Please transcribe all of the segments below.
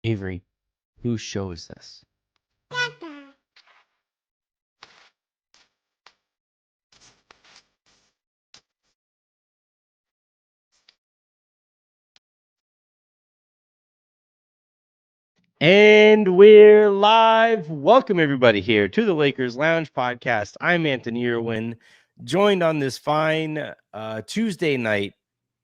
Avery, whose show is this? And we're live. Welcome everybody here to the Lakers Lounge podcast. I'm Anthony Irwin, joined on this fine Tuesday night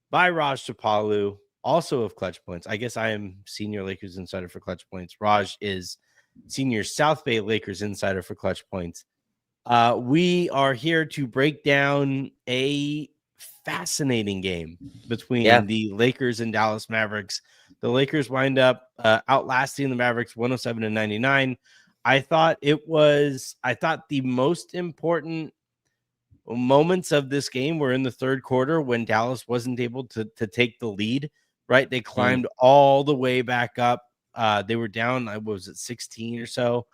by Raj Chapalu, also of Clutch Points. I guess I am senior Lakers insider for Clutch Points. Raj is senior South Bay Lakers insider for Clutch Points. We are here to break down a fascinating game between the Lakers and Dallas Mavericks. The Lakers wind up outlasting the Mavericks 107-99. I thought the most important moments of this game were in the third quarter when Dallas wasn't able to take the lead, right? They climbed all the way back up. They were down, what was it, 16 or so?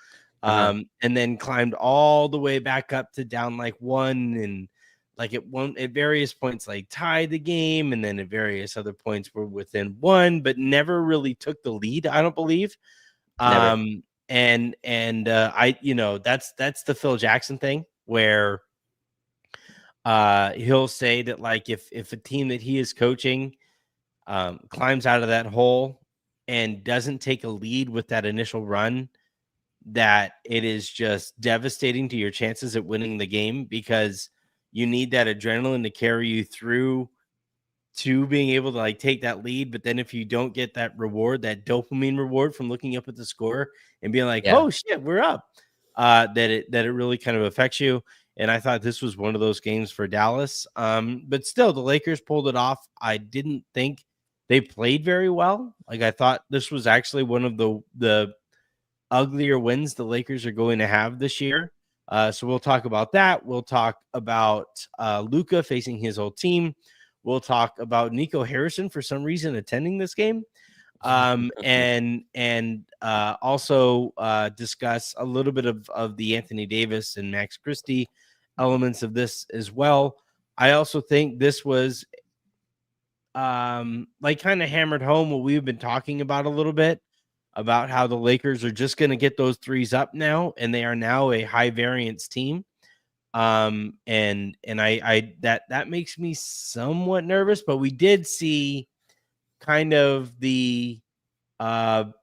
And then climbed all the way back up to down like one, and like at various points like tied the game, and then at various other points were within one, but never really took the lead, I don't believe. Never. And that's the Phil Jackson thing where he'll say that like if a team that he is coaching climbs out of that hole and doesn't take a lead with that initial run, that it is just devastating to your chances at winning the game, because you need that adrenaline to carry you through to being able to like take that lead. But then if you don't get that reward, that dopamine reward from looking up at the score and being like, oh shit, we're up, that it really kind of affects you. And I thought this was one of those games for Dallas. But still, the Lakers pulled it off. I didn't think they played very well. Like, I thought this was actually one of the uglier wins the Lakers are going to have this year. So we'll talk about that. We'll talk about Luka facing his whole team. We'll talk about Nico Harrison for some reason attending this game. And also discuss a little bit of the Anthony Davis and Max Christie elements of this as well. I also think this was like kind of hammered home what we've been talking about a little bit, about how the Lakers are just going to get those threes up now, and they are now a high variance team. And I that makes me somewhat nervous, but we did see kind of the counter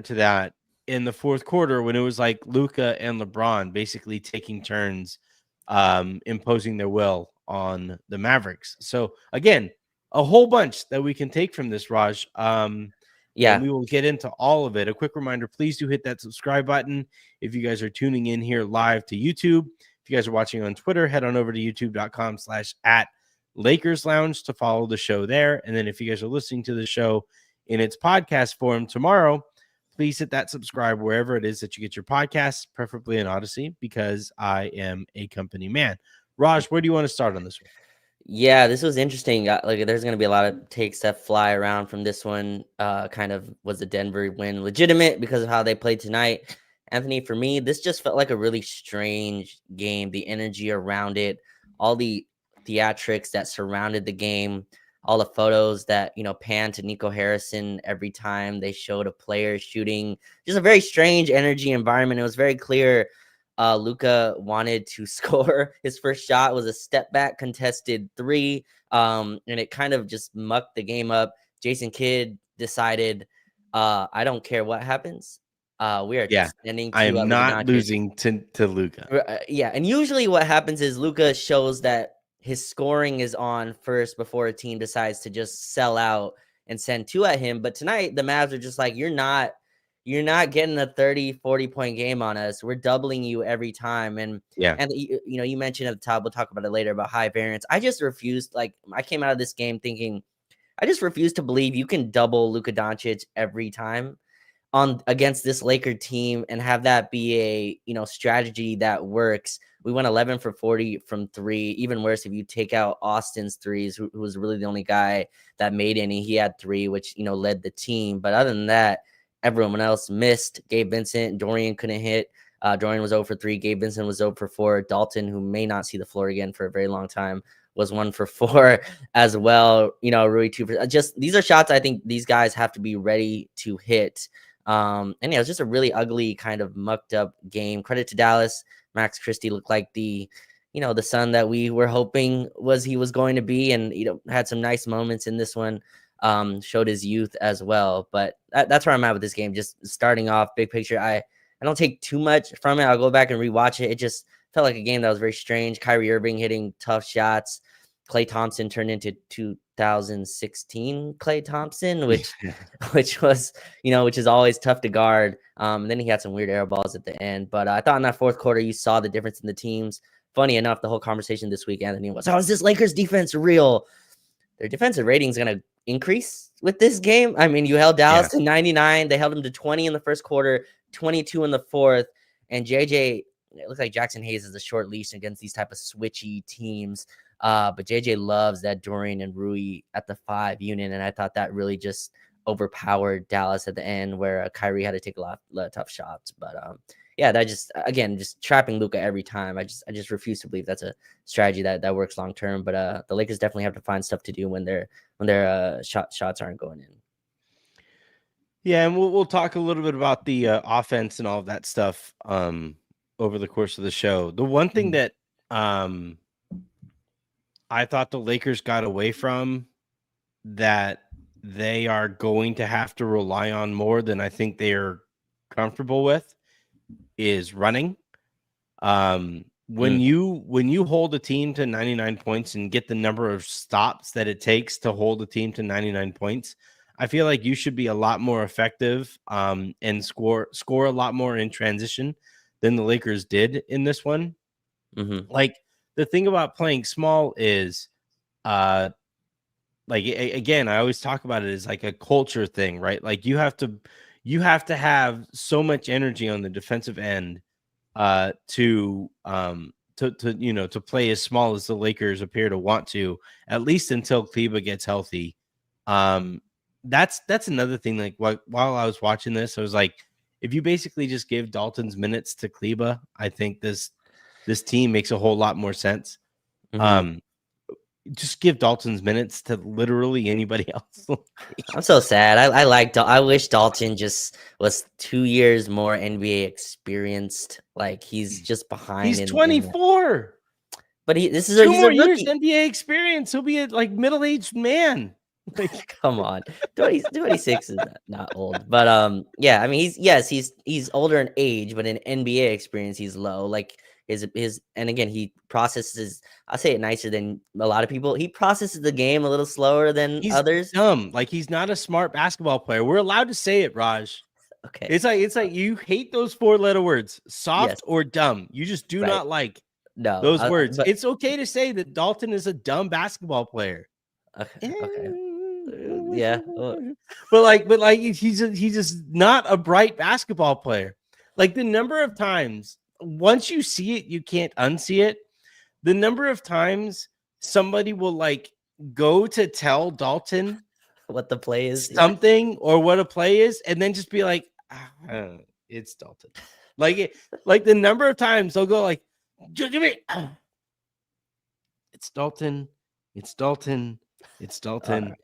to that in the fourth quarter when it was like Luka and LeBron basically taking turns imposing their will on the Mavericks. So again, a whole bunch that we can take from this, Raj. And we will get into all of it. A quick reminder, please do hit that subscribe button if you guys are tuning in here live to YouTube. If you guys are watching on Twitter, head on over to youtube.com/@Lakers Lounge to follow the show there. And then if you guys are listening to the show in its podcast form tomorrow, please hit that subscribe wherever it is that you get your podcasts, preferably in Odyssey, because I am a company man. Raj, where do you want to start on this one? Yeah, this was interesting. Like, there's going to be a lot of takes that fly around from this one. Kind of, was the Denver win legitimate because of how they played tonight? Anthony, for me, this just felt like a really strange game. The energy around it, all the theatrics that surrounded the game, all the photos that, panned to Nico Harrison every time they showed a player shooting. Just a very strange energy environment. It was very clear Luka wanted to score. His first shot was a step back contested three, and it kind of just mucked the game up. Jason Kidd decided, I don't care what happens. We are sending to I am not Doncic. losing to Luka. And usually what happens is Luka shows that his scoring is on first before a team decides to just sell out and send two at him. But tonight, the Mavs are just like, you're not getting a 30, 40-point game on us. We're doubling you every time. And you mentioned at the top, we'll talk about it later, about high variance. I just refused. Like, I came out of this game thinking, I just refuse to believe you can double Luka Doncic every time against this Laker team and have that be a strategy that works. We went 11 for 40 from three. Even worse, if you take out Austin's threes, who was really the only guy that made any. He had three, which led the team. But other than that, everyone else missed. Gabe Vincent, Dorian couldn't hit. Dorian was 0 for 3. Gabe Vincent was 0 for 4. Dalton, who may not see the floor again for a very long time, was 1 for 4 as well. Rui 2 for just these are shots I think these guys have to be ready to hit. And yeah, it was just a really ugly kind of mucked up game. Credit to Dallas. Max Christie looked like the son that we were hoping he was going to be, and had some nice moments in this one. Showed his youth as well. But that's where I'm at with this game. Just starting off, big picture. I don't take too much from it. I'll go back and rewatch it. It just felt like a game that was very strange. Kyrie Irving hitting tough shots. Klay Thompson turned into 2016 Klay Thompson, which was, which is always tough to guard. And then he had some weird air balls at the end. But I thought in that fourth quarter, you saw the difference in the teams. Funny enough, the whole conversation this week, Anthony, was, how is this Lakers defense real? Their defensive rating is going to increase with this game. I mean, you held Dallas to 99. They held them to 20 in the first quarter, 22 in the fourth. And JJ, it looks like Jackson Hayes is a short leash against these type of switchy teams. But JJ loves that Dorian and Rui at the 5 unit. And I thought that really just overpowered Dallas at the end, where Kyrie had to take a lot of tough shots. But yeah, that just trapping Luka every time. I just refuse to believe that's a strategy that works long term. But the Lakers definitely have to find stuff to do when their shots aren't going in. Yeah, and we'll talk a little bit about the offense and all of that stuff over the course of the show. The one thing that I thought the Lakers got away from that they are going to have to rely on more than I think they are comfortable with is running. When you hold a team to 99 points and get the number of stops that it takes to hold a team to 99 points, I feel like you should be a lot more effective and score a lot more in transition than the Lakers did in this one. Like, the thing about playing small is like, again, I always talk about it as like a culture thing, right? Like, you have to have so much energy on the defensive end to play as small as the Lakers appear to want to, at least until Kleber gets healthy. That's another thing. Like, while I was watching this, I was like, if you basically just give Dalton's minutes to Kleber, I think this team makes a whole lot more sense. Just give Dalton's minutes to literally anybody else. I'm so sad. I wish Dalton just was 2 years more NBA experienced. Like, he's just behind. He's 24. But he's 2 more years NBA experience. He'll be a middle-aged man. Like, come on, 26 is not old. But yeah, I mean, he's older in age, but in NBA experience, he's low. Like, his and again, he processes, I'll say it nicer than a lot of people, he processes the game a little slower than others. Dumb. Like, he's not a smart basketball player. We're allowed to say it, Raj. Okay. It's like you hate those 4-letter words, soft or dumb. You just do not like those words. It's okay to say that Dalton is a dumb basketball player. Okay. Yeah. But he's just not a bright basketball player. Like, the number of times, once you see it, you can't unsee it. The number of times somebody will go to tell Dalton what the play is, something, or what a play is, and then just be like, it's Dalton. Like the number of times they'll go like, Jimmy, it's Dalton, it's Dalton, it's Dalton. Right.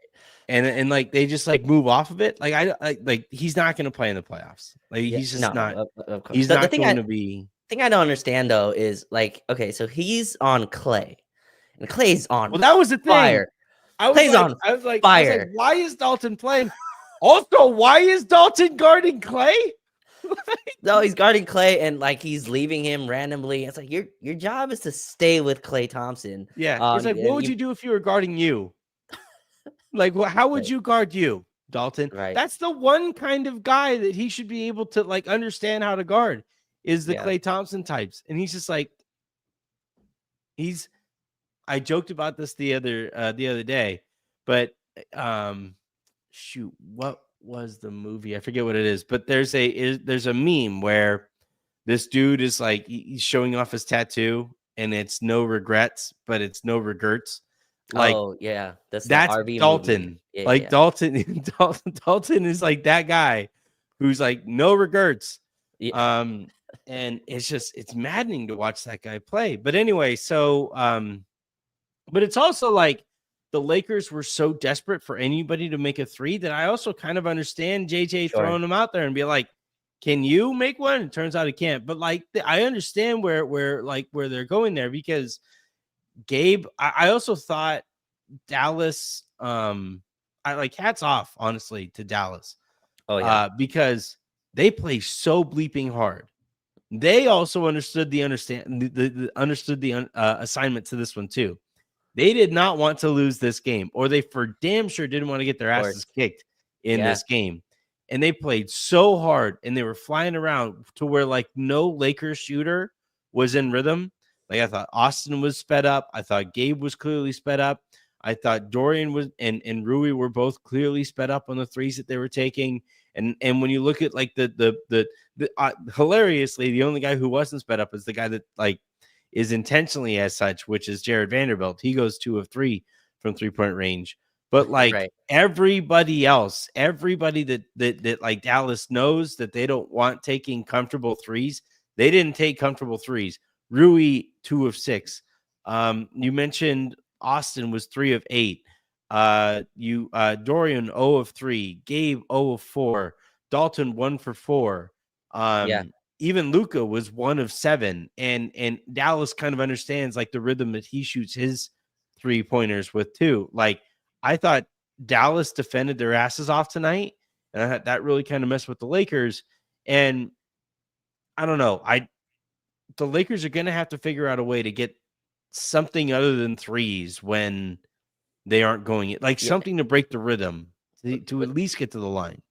And like, they just move off of it. Like, he's not going to play in the playoffs. Like, he's just not. Of course. He's not going to be. The thing I don't understand though is, like, okay, so he's on Klay, and Klay's on. Well, that was the thing. Fire. I was like, fire. Why is Dalton playing? Also, why is Dalton guarding Klay? No, he's guarding Klay, and like, he's leaving him randomly. It's like, your job is to stay with Klay Thompson. Yeah, it's like, what would you do if you were guarding you? Like, how would you guard you, Dalton? Right. That's the one kind of guy that he should be able to understand how to guard, is the Klay Thompson types. And he's just like, I joked about this the other day, but shoot, what was the movie? I forget what it is, but there's a meme where this dude is like, he's showing off his tattoo, and it's no regrets, but it's no regrets. Like, oh yeah, that's RV Dalton. Yeah, like, yeah. Dalton is like that guy who's like, no regrets. Yeah. And it's maddening to watch that guy play. But anyway, so But it's also like the Lakers were so desperate for anybody to make a three that I also kind of understand JJ throwing them out there and be like, can you make one? It turns out he can't. But like I understand where they're going there, because Gabe, I also thought Dallas, I like, hats off honestly to Dallas. Oh yeah. Because they play so bleeping hard. They also understood the assignment to this one too. They did not want to lose this game, or they for damn sure didn't want to get their asses kicked in this game. And they played so hard, and they were flying around to where like no Lakers shooter was in rhythm. Like I thought Austin was sped up. I thought Gabe was clearly sped up. I thought Dorian was and Rui were both clearly sped up on the threes that they were taking. And when you look at like the hilariously, the only guy who wasn't sped up is the guy that like is intentionally as such, which is Jared Vanderbilt. He goes 2 of 3 from 3-point range. But like everybody else, everybody that like Dallas knows that they don't want taking comfortable threes, they didn't take comfortable threes. Rui 2 of 6. You mentioned Austin was 3 of 8. Dorian 0 of 3, Gabe 0 of 4, Dalton 1 for 4. Even Luka was 1 of 7, and Dallas kind of understands like the rhythm that he shoots his 3-pointers with too. Like I thought Dallas defended their asses off tonight, and I thought that really kind of messed with the Lakers. And I don't know, the Lakers are going to have to figure out a way to get something other than threes when they aren't going it, like something to break the rhythm to at least get to the line.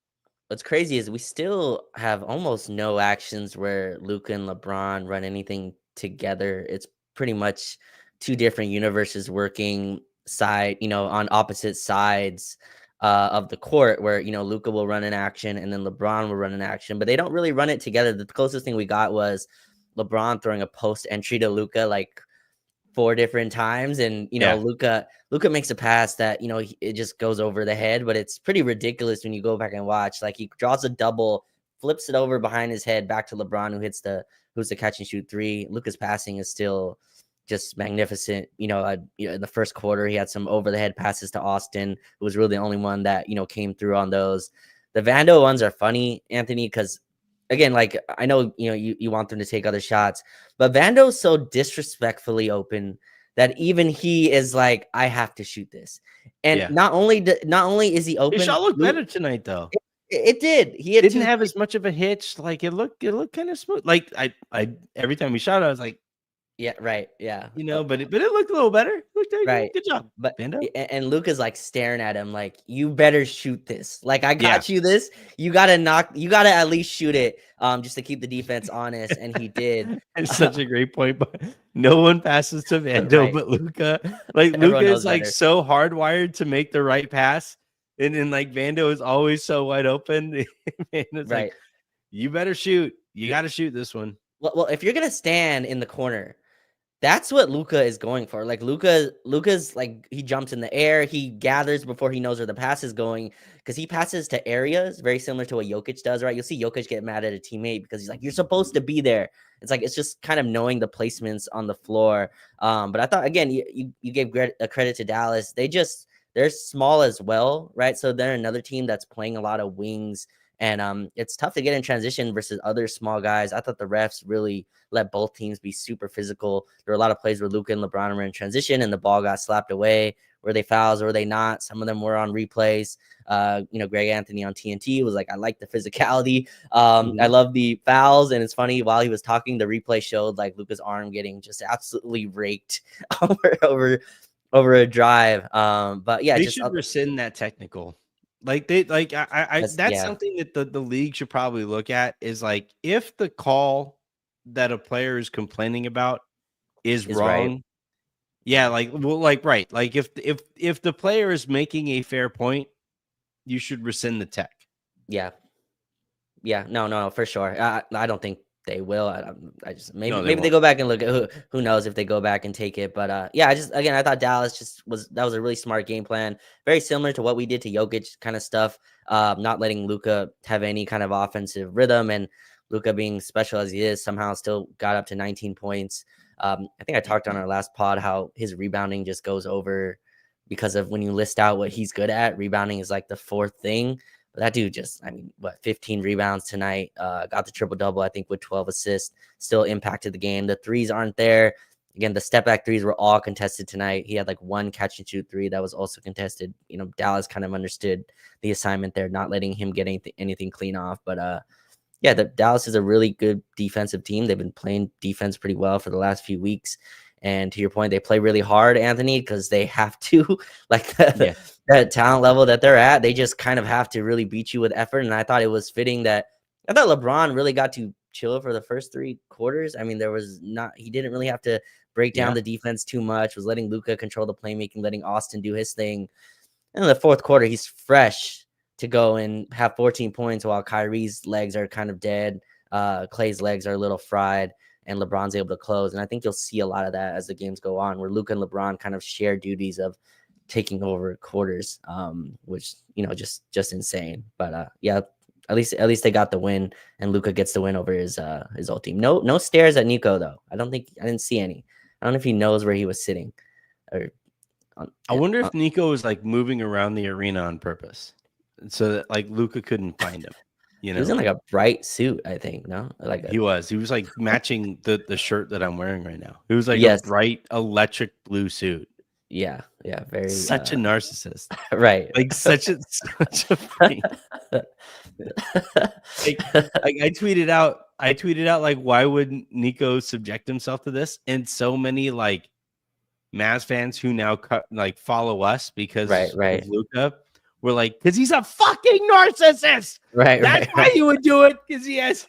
What's crazy is we still have almost no actions where Luka and LeBron run anything together. It's pretty much two different universes working on opposite sides of the court, where, Luka will run an action and then LeBron will run an action, but they don't really run it together. The closest thing we got was LeBron throwing a post entry to Luka like 4 different times, and Luka makes a pass that it just goes over the head, but it's pretty ridiculous when you go back and watch. Like he draws a double, flips it over behind his head back to LeBron, who's the catch and shoot 3. Luka's passing is still just magnificent. In the first quarter he had some over the head passes to Austin, who was really the only one that came through on those. The Vando ones are funny, Anthony, because again, like I know you want them to take other shots, but Vando's so disrespectfully open that even he is like, I have to shoot this. And not only is he open, his shot looked better tonight though. It did. He didn't have as much of a hitch. Like it looked kind of smooth. Like I every time he shot, I was like, yeah, right, yeah, but it looked a little better. It looked right. Good job, but Vando. And Luka's like staring at him, like, you better shoot this. Like I got you this. You gotta at least shoot it, just to keep the defense honest. And he did. It's such a great point, but no one passes to Vando but Luka. Like Luka is like so hardwired to make the right pass, and then like Vando is always so wide open. And it's like, you better shoot. You got to shoot this one. Well, if you're gonna stand in the corner, that's what Luka is going for. Like Luka's like, he jumps in the air, he gathers before he knows where the pass is going, because he passes to areas very similar to what Jokic does, right? You'll see Jokic get mad at a teammate because he's like, you're supposed to be there. It's like, it's just kind of knowing the placements on the floor. But I thought, again, you gave a credit to Dallas. They're small as well, right? So they're another team that's playing a lot of wings. And it's tough to get in transition versus other small guys. I thought the refs really let both teams be super physical. There were a lot of plays where Luka and LeBron were in transition and the ball got slapped away. Were they fouls or were they not? Some of them were on replays. Greg Anthony on TNT was like, I like the physicality. I love the fouls. And it's funny, while he was talking, the replay showed like Luka's arm getting just absolutely raked over a drive. But yeah, they should rescind that technical. Like that's something that the league should probably look at, is like, if the call that a player is complaining about is wrong. Right. Right. Like if the player is making a fair point, you should rescind the tech. Yeah. No, for sure. I don't think they will. I just maybe they go back and look at who knows if they go back and take it. But I thought Dallas that was a really smart game plan, very similar to what we did to Jokic kind of stuff. Not letting Luka have any kind of offensive rhythm, and Luka, being special as he is, somehow still got up to 19 points. I think I talked on our last pod how his rebounding just goes over because of when you list out what he's good at, rebounding is like the fourth thing. But that dude just, 15 rebounds tonight, got the triple-double, I think, with 12 assists, still impacted the game. The threes aren't there. Again, the step-back threes were all contested tonight. He had like one catch-and-shoot three that was also contested. Dallas kind of understood the assignment there, not letting him get anything clean off. But yeah, the Dallas is a really good defensive team. They've been playing defense pretty well for the last few weeks. And to your point, they play really hard, Anthony, because they have to. Like that talent level that they're at, they just kind of have to really beat you with effort. And I thought it was fitting that I thought LeBron really got to chill for the first 3 quarters. I mean, he didn't really have to break down the defense too much, was letting Luka control the playmaking, letting Austin do his thing. And in the fourth quarter, he's fresh to go and have 14 points while Kyrie's legs are kind of dead. Clay's legs are a little fried, and LeBron's able to close. And I think you'll see a lot of that as the games go on, where Luka and LeBron kind of share duties of taking over quarters, which, just insane. But yeah, at least they got the win, and Luka gets the win over his old team. No stares at Nico, though. I didn't see any. I don't know if he knows where he was sitting. I wonder if Nico was like moving around the arena on purpose, so that like Luka couldn't find him. He was in like a bright suit, I think. No, he was like matching the shirt that I'm wearing right now. It was like a bright electric blue suit. Yeah, very such a narcissist, right? Like such a thing. I tweeted out like, why would Nico subject himself to this? And so many like Mavs fans who now follow us because of Luka were like, because he's a fucking narcissist. Right. That's why you would do it, because he has,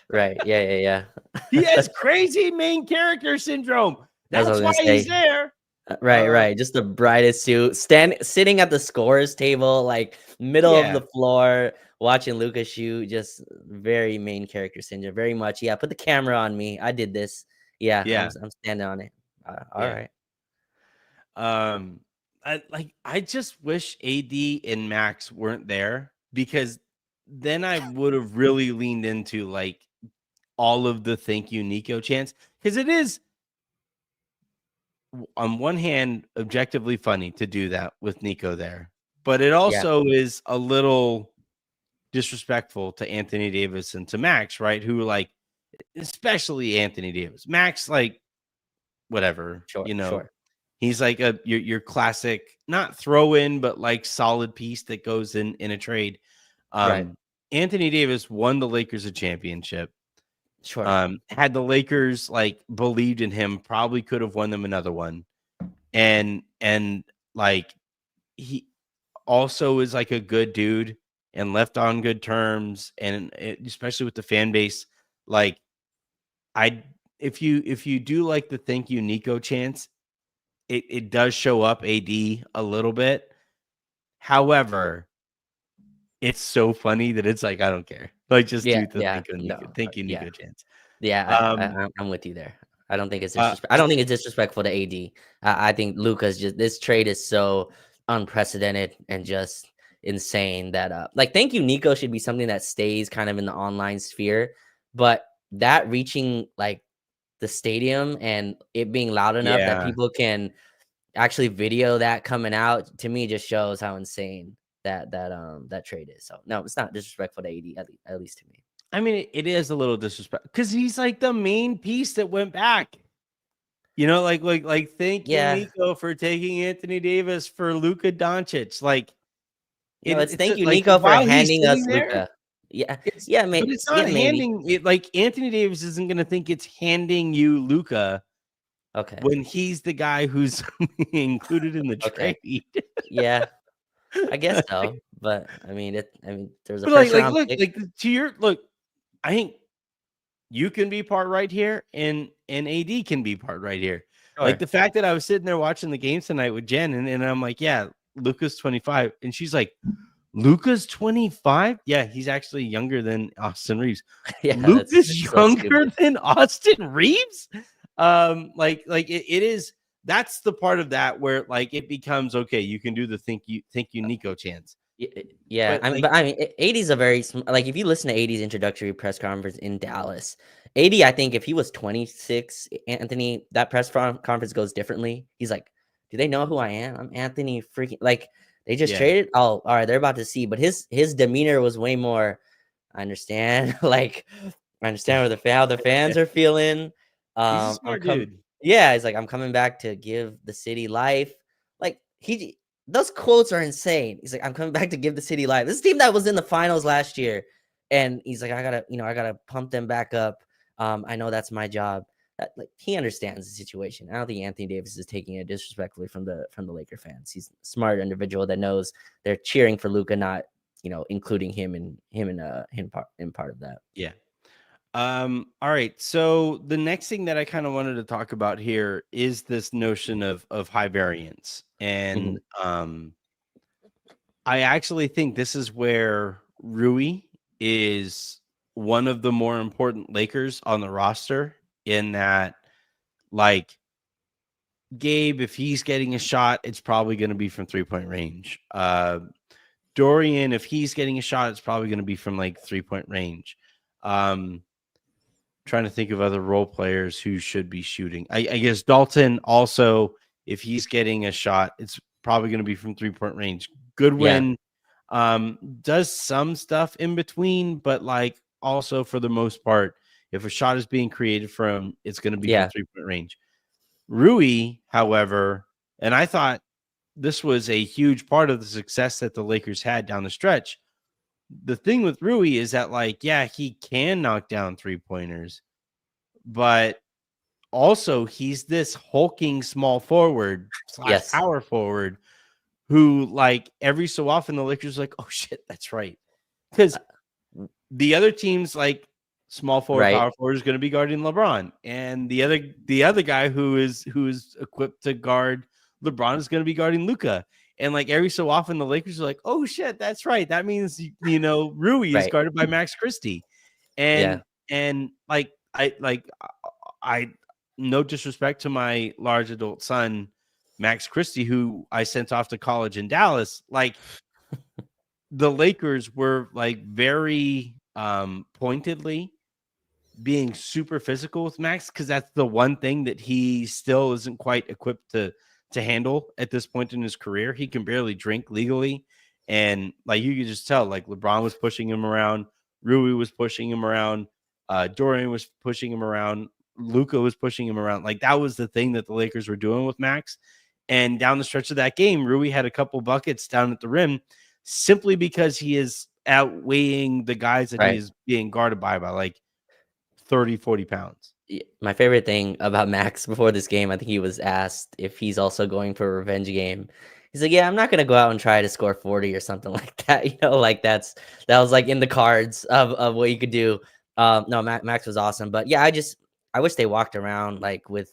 Right. Yeah. He has crazy main character syndrome. That's why he's there. Right. Just the brightest suit, sitting at the scorers table, like middle of the floor, watching Luka shoot. Just very main character syndrome. Very much. Yeah. Put the camera on me. I did this. Yeah. I'm standing on it. All right. I just wish AD and Max weren't there, because then I would have really leaned into like all of the thank you Nico chants, because it is on one hand objectively funny to do that with Nico there, but it also is a little disrespectful to Anthony Davis and to Max, right? Who like, especially Anthony Davis. Max, like, whatever, Sure. He's like your classic, not throw in, but like solid piece that goes in a trade. Anthony Davis won the Lakers a championship. Sure. Had the Lakers like believed in him, probably could have won them another one. And like, he also is like a good dude and left on good terms, and especially with the fan base. Like, if you do like the thank you Nico chants, it does show up AD a little bit. However, it's so funny that it's like, I don't care. Like, just do the thank you Nico chants. Yeah, I'm with you there. I don't think it's I don't think it's disrespectful to AD. I think Luka's this trade is so unprecedented and just insane that like thank you Nico should be something that stays kind of in the online sphere, but that reaching like the stadium and it being loud enough that people can actually video that coming out, to me just shows how insane that trade is. So no, it's not disrespectful to AD, at least to me. I mean, it is a little disrespectful because he's like the main piece that went back. Like thank you, Nico, for taking Anthony Davis for Luka Doncic. Like, it's thank you, Nico, for handing us Luka. Yeah, but it's not handing it. Like, Anthony Davis isn't going to think it's handing you Luka. Okay. When he's the guy who's included in the trade. Yeah, I guess so. But I mean, there's a look. I think you can be part right here, and AD can be part right here. Sure. Like the fact that I was sitting there watching the game tonight with Jen, and I'm like, yeah, Luka's 25, and she's like, Luka's 25? Yeah, he's actually younger than Austin Reaves. Luka's younger than Austin Reaves? It is. That's the part of that where like it becomes okay. You can do the thank you Nico chants. Yeah, But like, but I mean, 80's a very like if you listen to 80's introductory press conference in Dallas, 80, I think if he was 26, Anthony, that conference goes differently. He's like, "Do they know who I am? I'm Anthony freaking like they just yeah, traded. Oh, all right, they're about to see." But his demeanor was way more. I understand, like I understand how the fans are feeling. he's a I'm smart coming. dude. Yeah, he's like, I'm coming back to give the city life. Like those quotes are insane. He's like, I'm coming back to give the city life. This team that was in the finals last year, and he's like, I gotta pump them back up. I know that's my job. Like he understands the situation. I don't think Anthony Davis is taking it disrespectfully from the Laker fans. He's a smart individual that knows they're cheering for Luka, not including him in part of that. Yeah. All right. So the next thing that I kind of wanted to talk about here is this notion of high variance. And Mhm. I actually think this is where Rui is one of the more important Lakers on the roster, in that, like, Gabe, if he's getting a shot, it's probably going to be from 3-point range. Dorian, if he's getting a shot, it's probably going to be from like 3-point range. Trying to think of other role players who should be shooting. I guess Dalton also, if he's getting a shot, it's probably going to be from 3-point range. Yeah, Goodwin does some stuff in between, but like also for the most part, if a shot is being created from, it's going to be from yeah, 3-point range. Rui, however, and I thought this was a huge part of the success that the Lakers had down the stretch. The thing with Rui is that, like, yeah, he can knock down 3-pointers, but also he's this hulking small forward / yes, power forward who, like, every so often the Lakers are like, oh shit, that's right. Because uh, the other team's like small forward, right, power forward is going to be guarding LeBron, and the other guy who is equipped to guard LeBron is going to be guarding Luka. And like every so often the Lakers are like, oh shit, that's right. That means Rui is right, guarded by Max Christie. yeah, And like I no disrespect to my large adult son, Max Christie, who I sent off to college in Dallas, like the Lakers were like very pointedly being super physical with Max, because that's the one thing that he still isn't quite equipped to handle at this point in his career. He can barely drink legally, and like you could just tell, like LeBron was pushing him around, Rui was pushing him around, Dorian was pushing him around, Luka was pushing him around. Like that was the thing that the Lakers were doing with Max. And down the stretch of that game, Rui had a couple buckets down at the rim simply because he is outweighing the guys that he right. is being guarded by like 30, 40 pounds. My favorite thing about Max before this game, I think he was asked if he's also going for a revenge game. He's like, "Yeah, I'm not gonna go out and try to score 40 or something like that." Like that was like in the cards of what you could do. No, Max was awesome, but yeah, I wish they walked around like with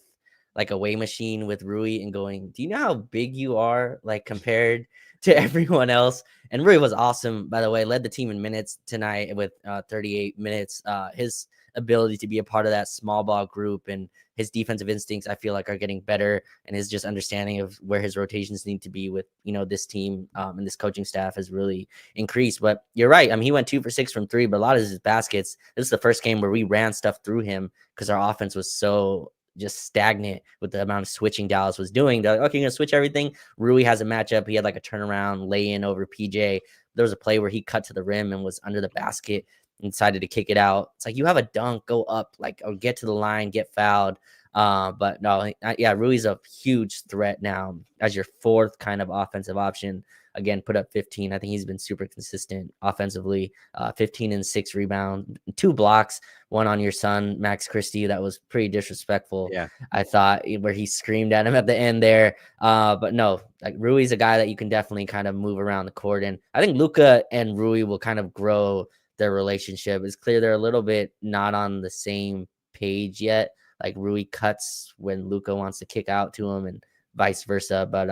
like a weigh machine with Rui and going, "Do you know how big you are like compared to everyone else?" And Rui was awesome, by the way. Led the team in minutes tonight with 38 minutes. His ability to be a part of that small ball group and his defensive instincts, I feel like, are getting better, and his just understanding of where his rotations need to be with this team and this coaching staff has really increased. But you're right. I mean, he went 2 for 6 from 3, but a lot of his baskets. This is the first game where we ran stuff through him because our offense was so just stagnant with the amount of switching Dallas was doing. They're like, okay, you're gonna switch everything. Rui has a matchup. He had like a turnaround lay in over PJ. There was a play where he cut to the rim and was under the basket and decided to kick it out. It's like, you have a dunk, go up, like, or get to the line, get fouled. But no, yeah, Rui's a huge threat now as your fourth kind of offensive option. Again, put up 15. I think he's been super consistent offensively. 15 and 6 rebounds, 2 blocks, one on your son, Max Christie. That was pretty disrespectful. Yeah. I thought, where he screamed at him at the end there. But no, like Rui's a guy that you can definitely kind of move around the court. And I think Luka and Rui will kind of grow their relationship. It's clear they're a little bit not on the same page yet. Like Rui cuts when Luka wants to kick out to him and vice versa. But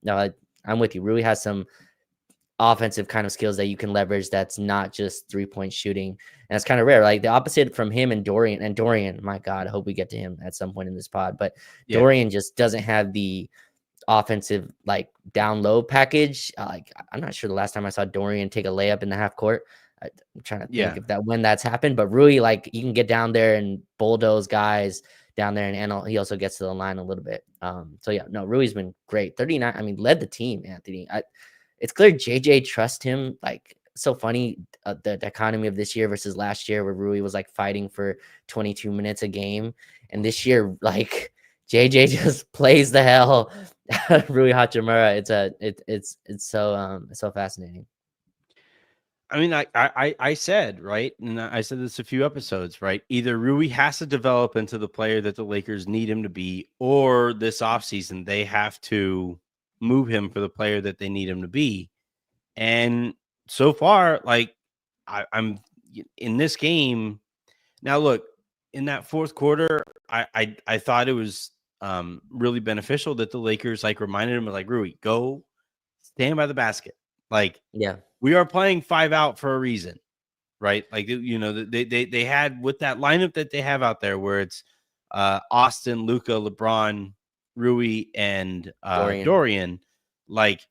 no, I'm with you. Rui has some offensive kind of skills that you can leverage that's not just 3-point shooting. And it's kind of rare. Like the opposite from him and Dorian. And Dorian, my God, I hope we get to him at some point in this pod. But Yeah. Dorian just doesn't have the offensive like down low package. Like I'm not sure the last time I saw Dorian take a layup in the half court. I'm trying to think if when that's happened, but Rui, like, he can get down there and bulldoze guys down there, and he also gets to the line a little bit. So yeah, no, Rui's been great. 39. I mean, led the team, Anthony. It's clear JJ trusts him. Like, so funny, the dichotomy of this year versus last year, where Rui was like fighting for 22 minutes a game, and this year, like, JJ just plays the hell out of Rui Hachimura. It's so fascinating. I mean, I said, right, and I said this a few episodes, right? Either Rui has to develop into the player that the Lakers need him to be, or this offseason they have to move him for the player that they need him to be. And so far, like, I'm in this game. Now, look, in that fourth quarter, I thought it was really beneficial that the Lakers like reminded him of, like, Rui, go stand by the basket. Like, Yeah. We are playing 5 out for a reason, right? Like, they had with that lineup that they have out there, where it's Austin, Luka, LeBron, Rui, and Dorian. Like,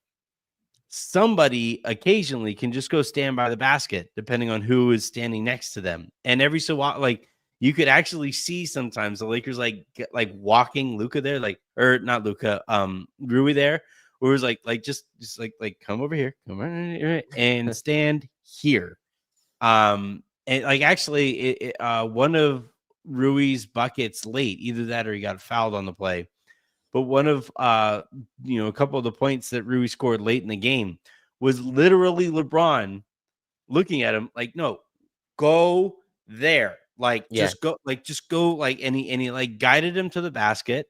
somebody occasionally can just go stand by the basket, depending on who is standing next to them. And every so often, like, you could actually see sometimes the Lakers like walking Luka there, like, or not Luka, Rui there. Where it was like just come over here, come on here, and stand here. And like, actually, one of Rui's buckets late, either that or he got fouled on the play. But one of a couple of the points that Rui scored late in the game was literally LeBron looking at him like, no, go there, like, just go, like, and he like guided him to the basket.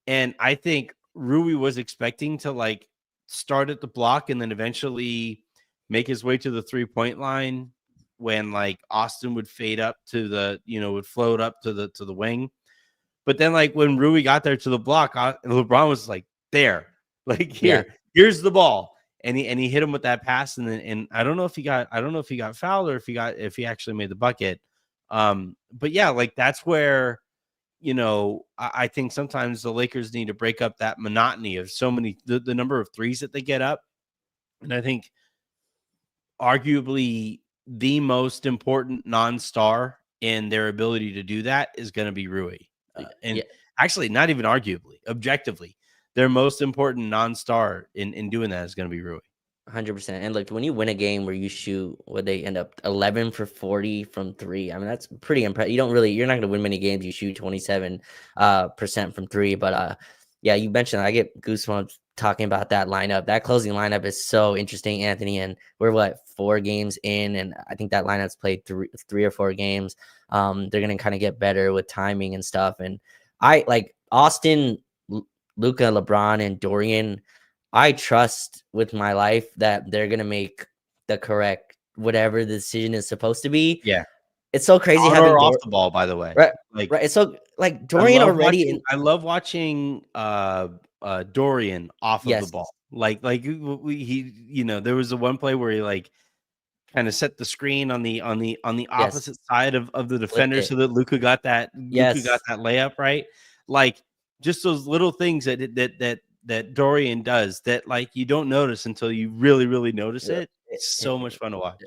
And I think Rui was expecting to like start at the block and then eventually make his way to the 3-point line, when like Austin would fade up to the, would float up to the wing. But then, like, when Rui got there to the block, LeBron was like, there, like, here's the ball. And he hit him with that pass. And I don't know if he got fouled or if he actually made the bucket. But yeah, like, that's where, I think sometimes the Lakers need to break up that monotony of so many, the number of threes that they get up. And I think arguably the most important non-star in their ability to do that is going to be Rui. Actually, not even arguably, objectively, their most important non-star in doing that is going to be Rui. 100%. And look, when you win a game where you shoot, where they end up 11 for 40 from 3, I mean, that's pretty impressive. You're not going to win many games you shoot 27% from 3. But yeah, you mentioned, I get goosebumps talking about that lineup. That closing lineup is so interesting, Anthony. And we're 4 games in, and I think that lineup's played 3 or 4 games. They're going to kind of get better with timing and stuff. And I like Austin, Luka, LeBron, and Dorian. I trust with my life that they're going to make the correct, whatever the decision is supposed to be. Yeah. It's so crazy having off the ball, by the way. Right. Like, right. It's so like Dorian already. I love watching Dorian off of the ball. Like he, there was the one play where he like kind of set the screen on the opposite side of the defender so that Luka got that layup, right? Like, just those little things that Dorian does that, like, you don't notice until you really, really notice it. It's so much fun to watch.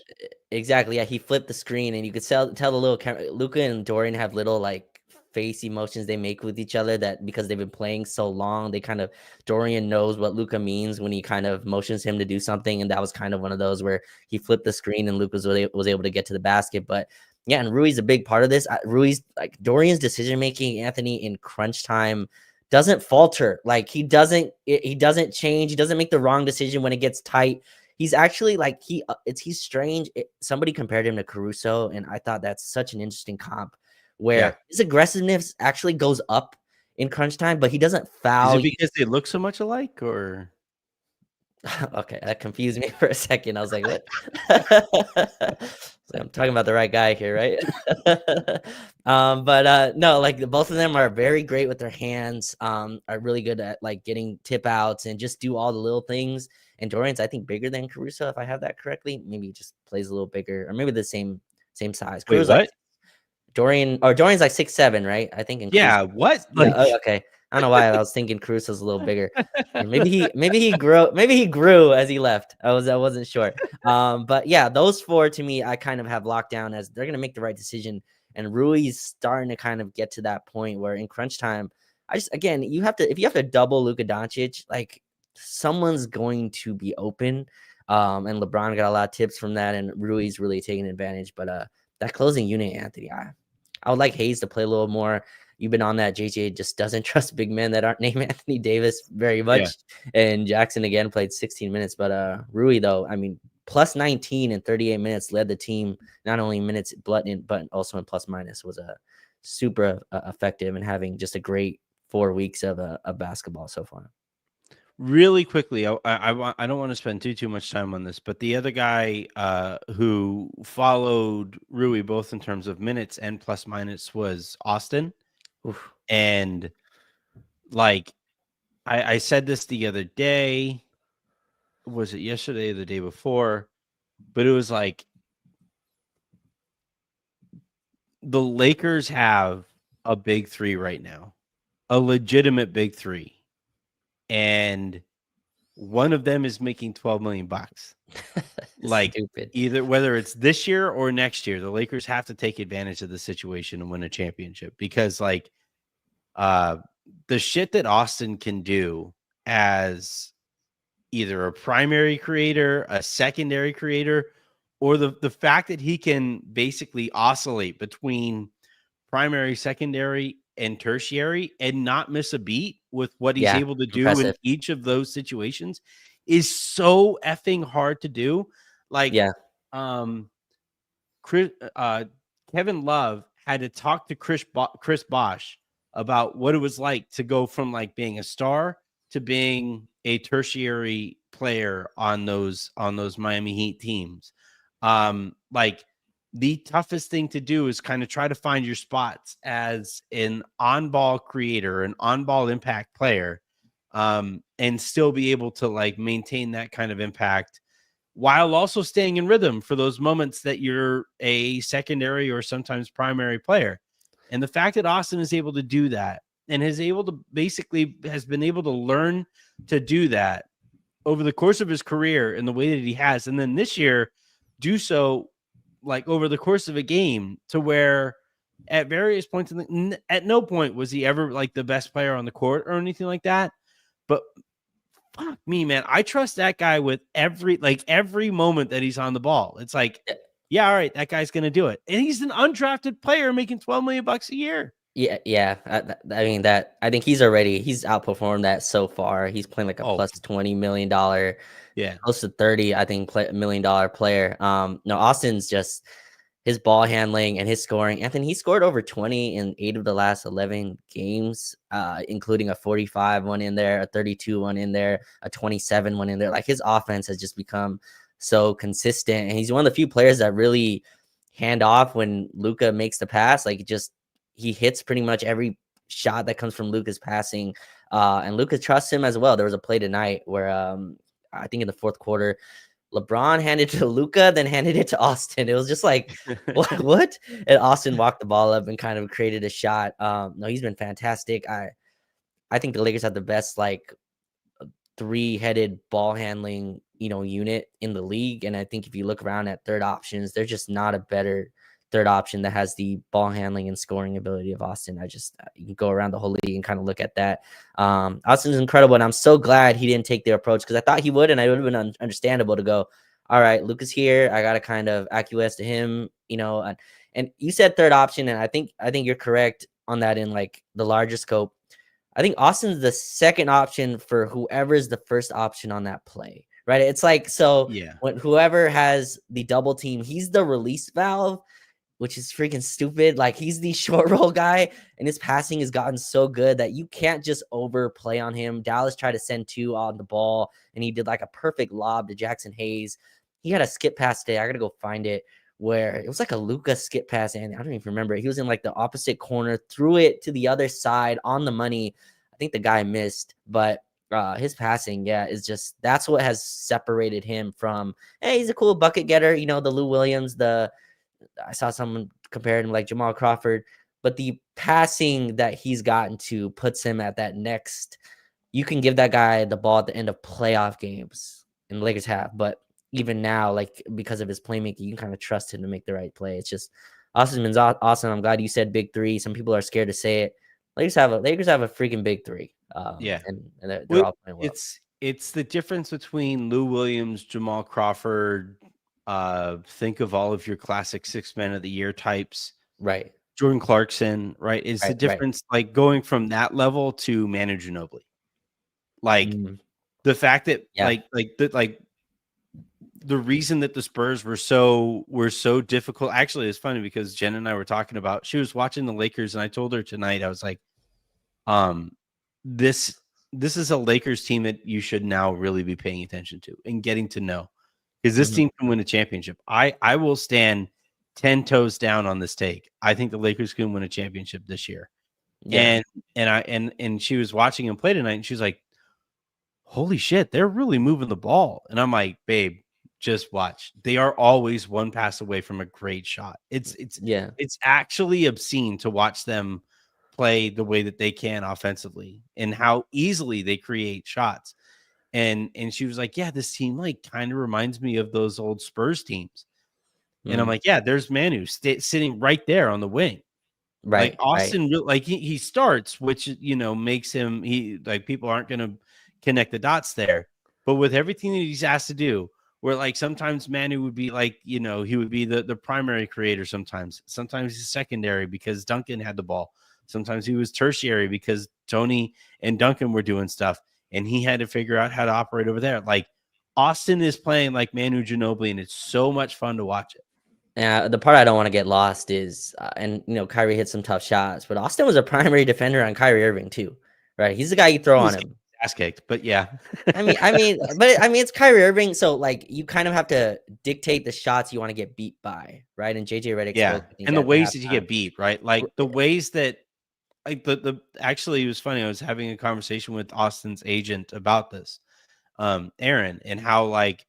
Exactly. Yeah, he flipped the screen, and you could tell the little camera. Luka and Dorian have little like face emotions they make with each other, that because they've been playing so long, they kind of, Dorian knows what Luka means when he kind of motions him to do something, and that was kind of one of those where he flipped the screen and Luka was able to get to the basket. But yeah, and Rui's a big part of this. Rui's like Dorian's decision making, Anthony, in crunch time doesn't falter. Like, he doesn't change. He doesn't make the wrong decision when it gets tight. He's actually like, he's strange. Somebody compared him to Caruso, and I thought that's such an interesting comp, where his aggressiveness actually goes up in crunch time, but he doesn't foul. Is it because they look so much alike, or? Okay, that confused me for a second. I was like, what? I'm talking about the right guy here, right? But no, like, both of them are very great with their hands, are really good at like getting tip outs and just do all the little things. And Dorian's, I think, bigger than Caruso, if I have that correctly. Maybe he just plays a little bigger, or maybe the same size. Wait, what? Dorian's like 6'7", right? I think. Yeah. What? Like, okay. I don't know why I was thinking Caruso's a little bigger. And maybe he grew as he left. I wasn't sure. But yeah, those four to me, I kind of have locked down as they're gonna make the right decision. And Rui's starting to kind of get to that point where in crunch time, again, if you have to double Luka Doncic, like someone's going to be open. And LeBron got a lot of tips from that, and Rui's really taking advantage. But that closing unit, Anthony, I would like Hayes to play a little more. You've been on that. JJ just doesn't trust big men that aren't named Anthony Davis very much. Yeah. And Jackson again played 16 minutes. But Rui, though, I mean, plus 19 in 38 minutes led the team, not only in minutes, but also in plus minus, was a super effective and having just a great 4 weeks of basketball so far. Really quickly, I don't want to spend too much time on this, but the other guy who followed Rui both in terms of minutes and plus minus was Austin. Oof. And like I said this the other day, was it yesterday or the day before? But it was like the Lakers have a big three right now, a legitimate big three. And one of them is making $12 million. Like stupid. Either whether it's this year or next year, the Lakers have to take advantage of the situation and win a championship, because like the shit that Austin can do as either a primary creator, a secondary creator, or the fact that he can basically oscillate between primary, secondary, and tertiary and not miss a beat with what he's able to do in each of those situations is so effing hard to do. Like, Kevin Love had to talk to Chris Bosh about what it was like to go from like being a star to being a tertiary player on those Miami Heat teams. Like, the toughest thing to do is kind of try to find your spots as an on-ball creator, an on-ball impact player, and still be able to like maintain that kind of impact while also staying in rhythm for those moments that you're a secondary or sometimes primary player. And the fact that Austin is able to do that and has been able to learn to do that over the course of his career in the way that he has, and then this year do so like over the course of a game, to where at various points at no point was he ever like the best player on the court or anything like that. But fuck me, man, I trust that guy with every moment that he's on the ball. It's like, yeah, all right, that guy's gonna do it, and he's an undrafted player making $12 million a year. Yeah. I mean, that I think he's outperformed that so far. He's playing like a plus $20 million, close to 30, I think, $1 million player. No, Austin's just his ball handling and his scoring. Anthony, he scored over 20 in 8 of the last 11 games, including a 45 one in there, a 32 one in there, a 27 one in there. Like, his offense has just become so consistent, and he's one of the few players that really hand off when Luka makes the pass. Like, he hits pretty much every shot that comes from Luka's passing, and Luka trusts him as well. There was a play tonight where I think in the fourth quarter, LeBron handed it to Luka, then handed it to Austin. It was just like, what? And Austin walked the ball up and kind of created a shot. No, he's been fantastic. I think the Lakers have the best like 3-headed ball handling, unit in the league. And I think if you look around at third options, there's just not a better third option that has the ball handling and scoring ability of Austin. You can go around the whole league and kind of look at that. Austin's incredible, and I'm so glad he didn't take the approach, because I thought he would, and it would have been understandable to go, all right, Luka's here, I got to kind of acquiesce to him, and you said third option, and I think you're correct on that in like the larger scope. I think Austin's the second option for whoever's the first option on that play, right? It's like, so when whoever has the double team, he's the release valve, which is freaking stupid. Like, he's the short roll guy, and his passing has gotten so good that you can't just overplay on him. Dallas tried to send 2 on the ball, and he did like a perfect lob to Jackson Hayes. He had a skip pass today. I got to go find it, where it was like a Luka skip pass, and I don't even remember. He was in like the opposite corner, threw it to the other side on the money. I think the guy missed, but his passing, is just, that's what has separated him from, hey, he's a cool bucket getter, the Lou Williams, I saw someone comparing him like Jamal Crawford, but the passing that he's gotten to puts him at that next. You can give that guy the ball at the end of playoff games, and the Lakers have, but even now, like because of his playmaking, you can kind of trust him to make the right play. It's just Austin's awesome. I'm glad you said big three. Some people are scared to say it. Lakers have a freaking big three. Yeah. And they're Well, all playing well. it's the difference between Lou Williams, Jamal Crawford. Think of all of your classic 6 men of the year types. Right. Jordan Clarkson, right? It's the difference, like going from that level to Manu Ginobili. Like the fact that the reason that the Spurs were so difficult. Actually, it's funny because Jen and I were talking about, she was watching the Lakers and I told her tonight, I was like, this is a Lakers team that you should now really be paying attention to and getting to know, because this team can win a championship. I will stand 10 toes down on this take. I think the Lakers can win a championship this year. Yeah. And she was watching him play tonight and she's like, holy shit, they're really moving the ball. And I'm like, babe, just watch. They are always one pass away from a great shot. It's actually obscene to watch them play the way that they can offensively and how easily they create shots. And she was like, yeah, this team like kind of reminds me of those old Spurs teams. And I'm like, yeah, there's Manu sitting right there on the wing. Right. Like Austin, like he starts, which, you know, makes him, people aren't going to connect the dots there. But with everything that he's asked to do, where like sometimes Manu would be like, you know, he would be the primary creator sometimes. Sometimes he's secondary because Duncan had the ball. Sometimes he was tertiary because Tony and Duncan were doing stuff and he had to figure out how to operate over there. Like Austin is playing like Manu Ginobili, and it's so much fun to watch it. The part I don't want to get lost is, and you know, Kyrie hit some tough shots, but Austin was a primary defender on Kyrie Irving too, right? He's the guy you throw on him. Ass kicked, but yeah. I mean, it's Kyrie Irving, so like you kind of have to dictate the shots you want to get beat by, right? And JJ Redick, and the ways that you get beat, right? Like the ways that, like actually, it was funny. I was having a conversation with Austin's agent about this, Aaron, and how like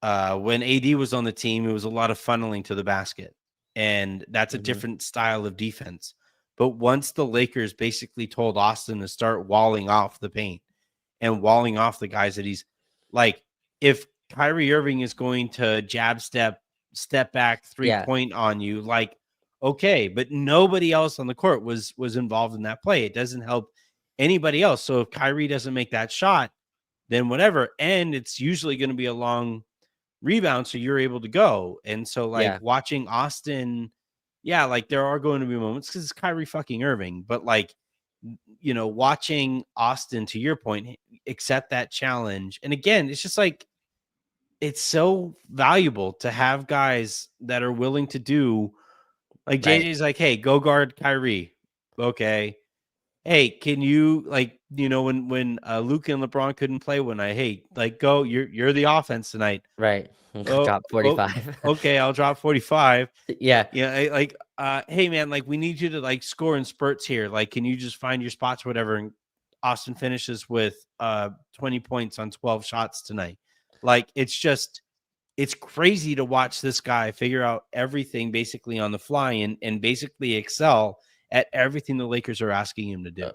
when AD was on the team, it was a lot of funneling to the basket, and that's a different style of defense. But once the Lakers basically told Austin to start walling off the paint and walling off the guys that he's like, if Kyrie Irving is going to jab step back 3-point on you, like, okay, but nobody else on the court was involved in that play. It doesn't help anybody else. So if Kyrie doesn't make that shot, then whatever. And it's usually going to be a long rebound, so you're able to go. And so like watching Austin, like there are going to be moments because it's Kyrie fucking Irving, but like, you know, watching Austin, to your point, accept that challenge. And again, it's just like, it's so valuable to have guys that are willing to do, like JJ's like, hey, go guard Kyrie. Okay. Hey, can you, like, you know, when Luka and LeBron couldn't play one night, hey, like, go, you're the offense tonight. Right. Drop 45. Okay, I'll drop 45. Yeah. Yeah, like, hey man, like we need you to like score in spurts here. Like, can you just find your spots, whatever? And Austin finishes with 20 points on 12 shots tonight. Like, it's crazy to watch this guy figure out everything basically on the fly and basically excel at everything the Lakers are asking him to do.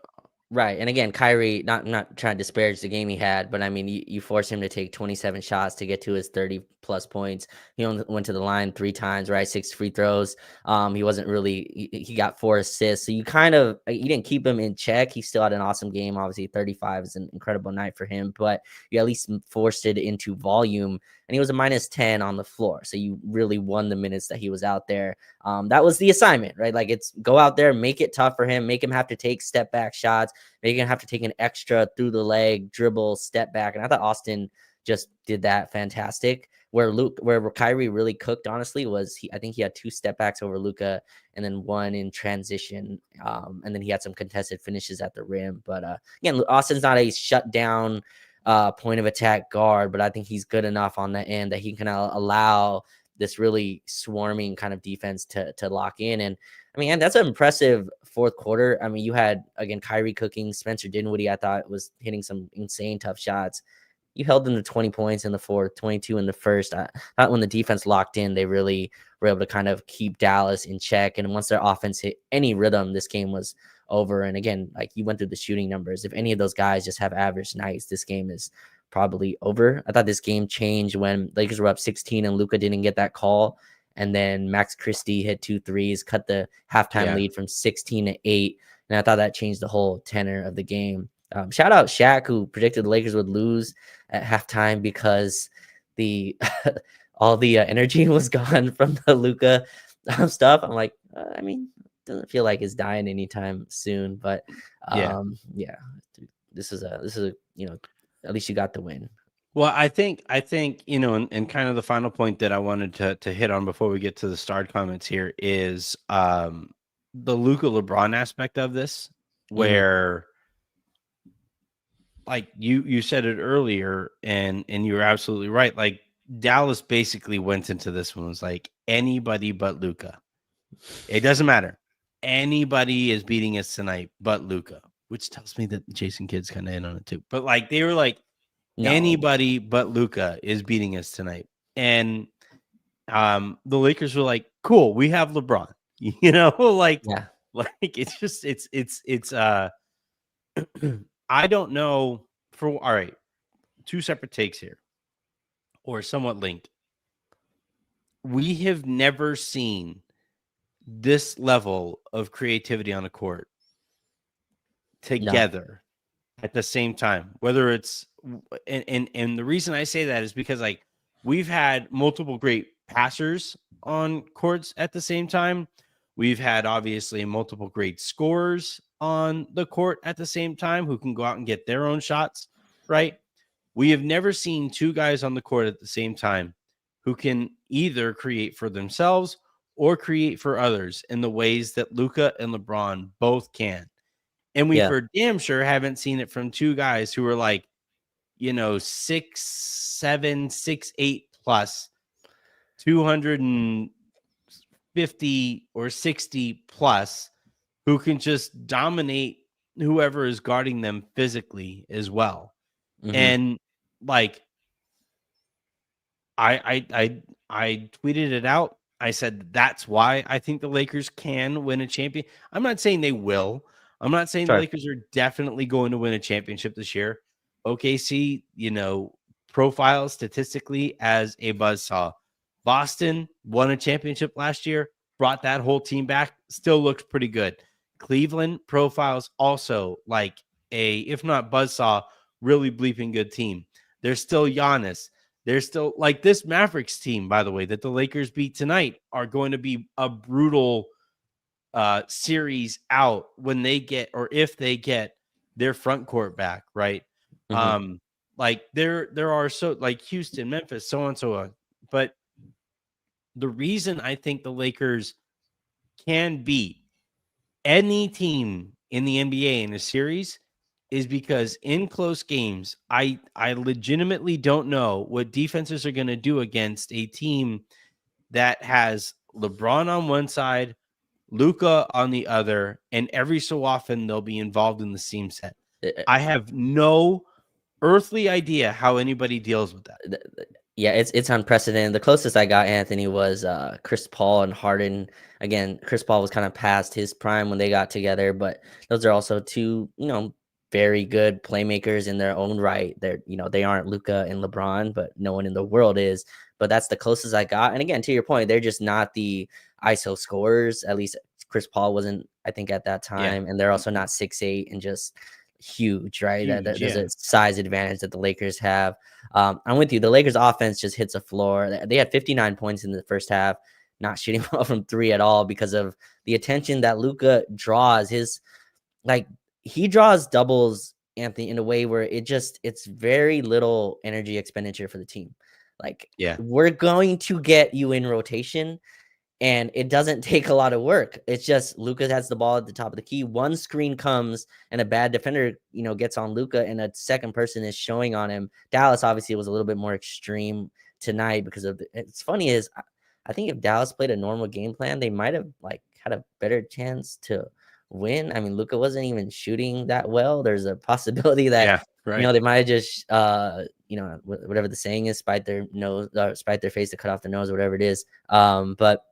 Right. And again, Kyrie, not trying to disparage the game he had, but I mean, you force him to take 27 shots to get to his 30 plus points. He only went to the line 3 times, right? 6 free throws. He wasn't really, he got 4 assists. So you didn't keep him in check. He still had an awesome game. Obviously 35 is an incredible night for him, but you at least forced it into volume. And he was a -10 on the floor. So you really won the minutes that he was out there. That was the assignment, right? Like, it's go out there, make it tough for him, make him have to take step back shots, make him have to take an extra through the leg, dribble, step back. And I thought Austin just did that fantastic. Where Kyrie really cooked, honestly, was I think he had 2 step backs over Luka and then 1 in transition. And then he had some contested finishes at the rim. But again, Austin's not a shutdown point of attack guard, but I think he's good enough on the end that he can allow this really swarming kind of defense to lock in. And I mean, and that's an impressive fourth quarter. I mean, you had, again, Kyrie cooking, Spencer Dinwiddie, I thought, was hitting some insane tough shots. you held them to 20 points in the fourth, 22 in the first. Not when the defense locked in, they really were able to kind of keep Dallas in check. And once their offense hit any rhythm, this game was over. And again, like you went through the shooting numbers. If any of those guys just have average nights, this game is probably over. I thought this game changed when Lakers were up 16 and Luka didn't get that call. And then Max Christie hit 2 threes, cut the halftime lead from 16 to 8. And I thought that changed the whole tenor of the game. Shout out Shaq, who predicted the Lakers would lose at halftime because the all the energy was gone from the Luka stuff. I'm like, I mean, doesn't feel like it's dying anytime soon. But yeah, this is a at least you got the win. Well, I think and kind of the final point that I wanted to hit on before we get to the starred comments here is the Luka LeBron aspect of this, where like you said it earlier, and you're absolutely right. Like Dallas basically went into this one was like anybody but Luka. It doesn't matter. Anybody is beating us tonight but Luka, which tells me that Jason Kidd's kind of in on it too. But like they were like anybody but Luka is beating us tonight. And the Lakers were like, cool, we have LeBron. Like it's just it's I don't know all right. Two separate takes here, or somewhat linked. We have never seen this level of creativity on a court together at the same time, whether it's and the reason I say that is because like we've had multiple great passers on courts at the same time. We've had obviously multiple great scorers on the court at the same time who can go out and get their own shots, right? We have never seen two guys on the court at the same time who can either create for themselves or create for others in the ways that Luka and LeBron both can. And we for damn sure haven't seen it from two guys who are like, 6'7", 6'8" plus, 250 or 60 plus, who can just dominate whoever is guarding them physically as well. And like I tweeted it out. I said that's why I think the Lakers can win a champion. I'm not saying they will. I'm not saying the Lakers are definitely going to win a championship this year. OKC, profile statistically as a buzzsaw. Boston won a championship last year, brought that whole team back, still looks pretty good. Cleveland profiles also like a, if not buzzsaw, really bleeping good team. There's still Giannis. There's still like this Mavericks team, by the way, that the Lakers beat tonight are going to be a brutal series out when they get, or if they get their front court back, right? Like there are so like Houston, Memphis, so on and so on. But the reason I think the Lakers can beat any team in the NBA in a series is because in close games, I legitimately don't know what defenses are going to do against a team that has LeBron on one side, Luka on the other, and every so often they'll be involved in the seam set. I have no earthly idea how anybody deals with that. Yeah, it's unprecedented. The closest I got, Anthony, was Chris Paul and Harden. Again, Chris Paul was kind of past his prime when they got together, but those are also two, very good playmakers in their own right. They aren't Luka and LeBron, but no one in the world is. But that's the closest I got. And again, to your point, they're just not the ISO scorers. At least Chris Paul wasn't, I think, at that time. And they're also not 6'8" and just huge, right? There's a size advantage that the Lakers have. I'm with you. The Lakers offense just hits a floor. They had 59 points in the first half, not shooting well from three at all because of the attention that Luka draws. He draws doubles, Anthony, in a way where it's very little energy expenditure for the team. We're going to get you in rotation, and it doesn't take a lot of work. It's just Luka has the ball at the top of the key. One screen comes and a bad defender, gets on Luka, and a second person is showing on him. Dallas obviously was a little bit more extreme tonight because of it's funny is I think if Dallas played a normal game plan, they might have had a better chance to win. I mean, Luka wasn't even shooting that well. There's a possibility that Right. they might have just whatever the saying is, spite their nose, or spite their face to cut off their nose, or whatever it is. But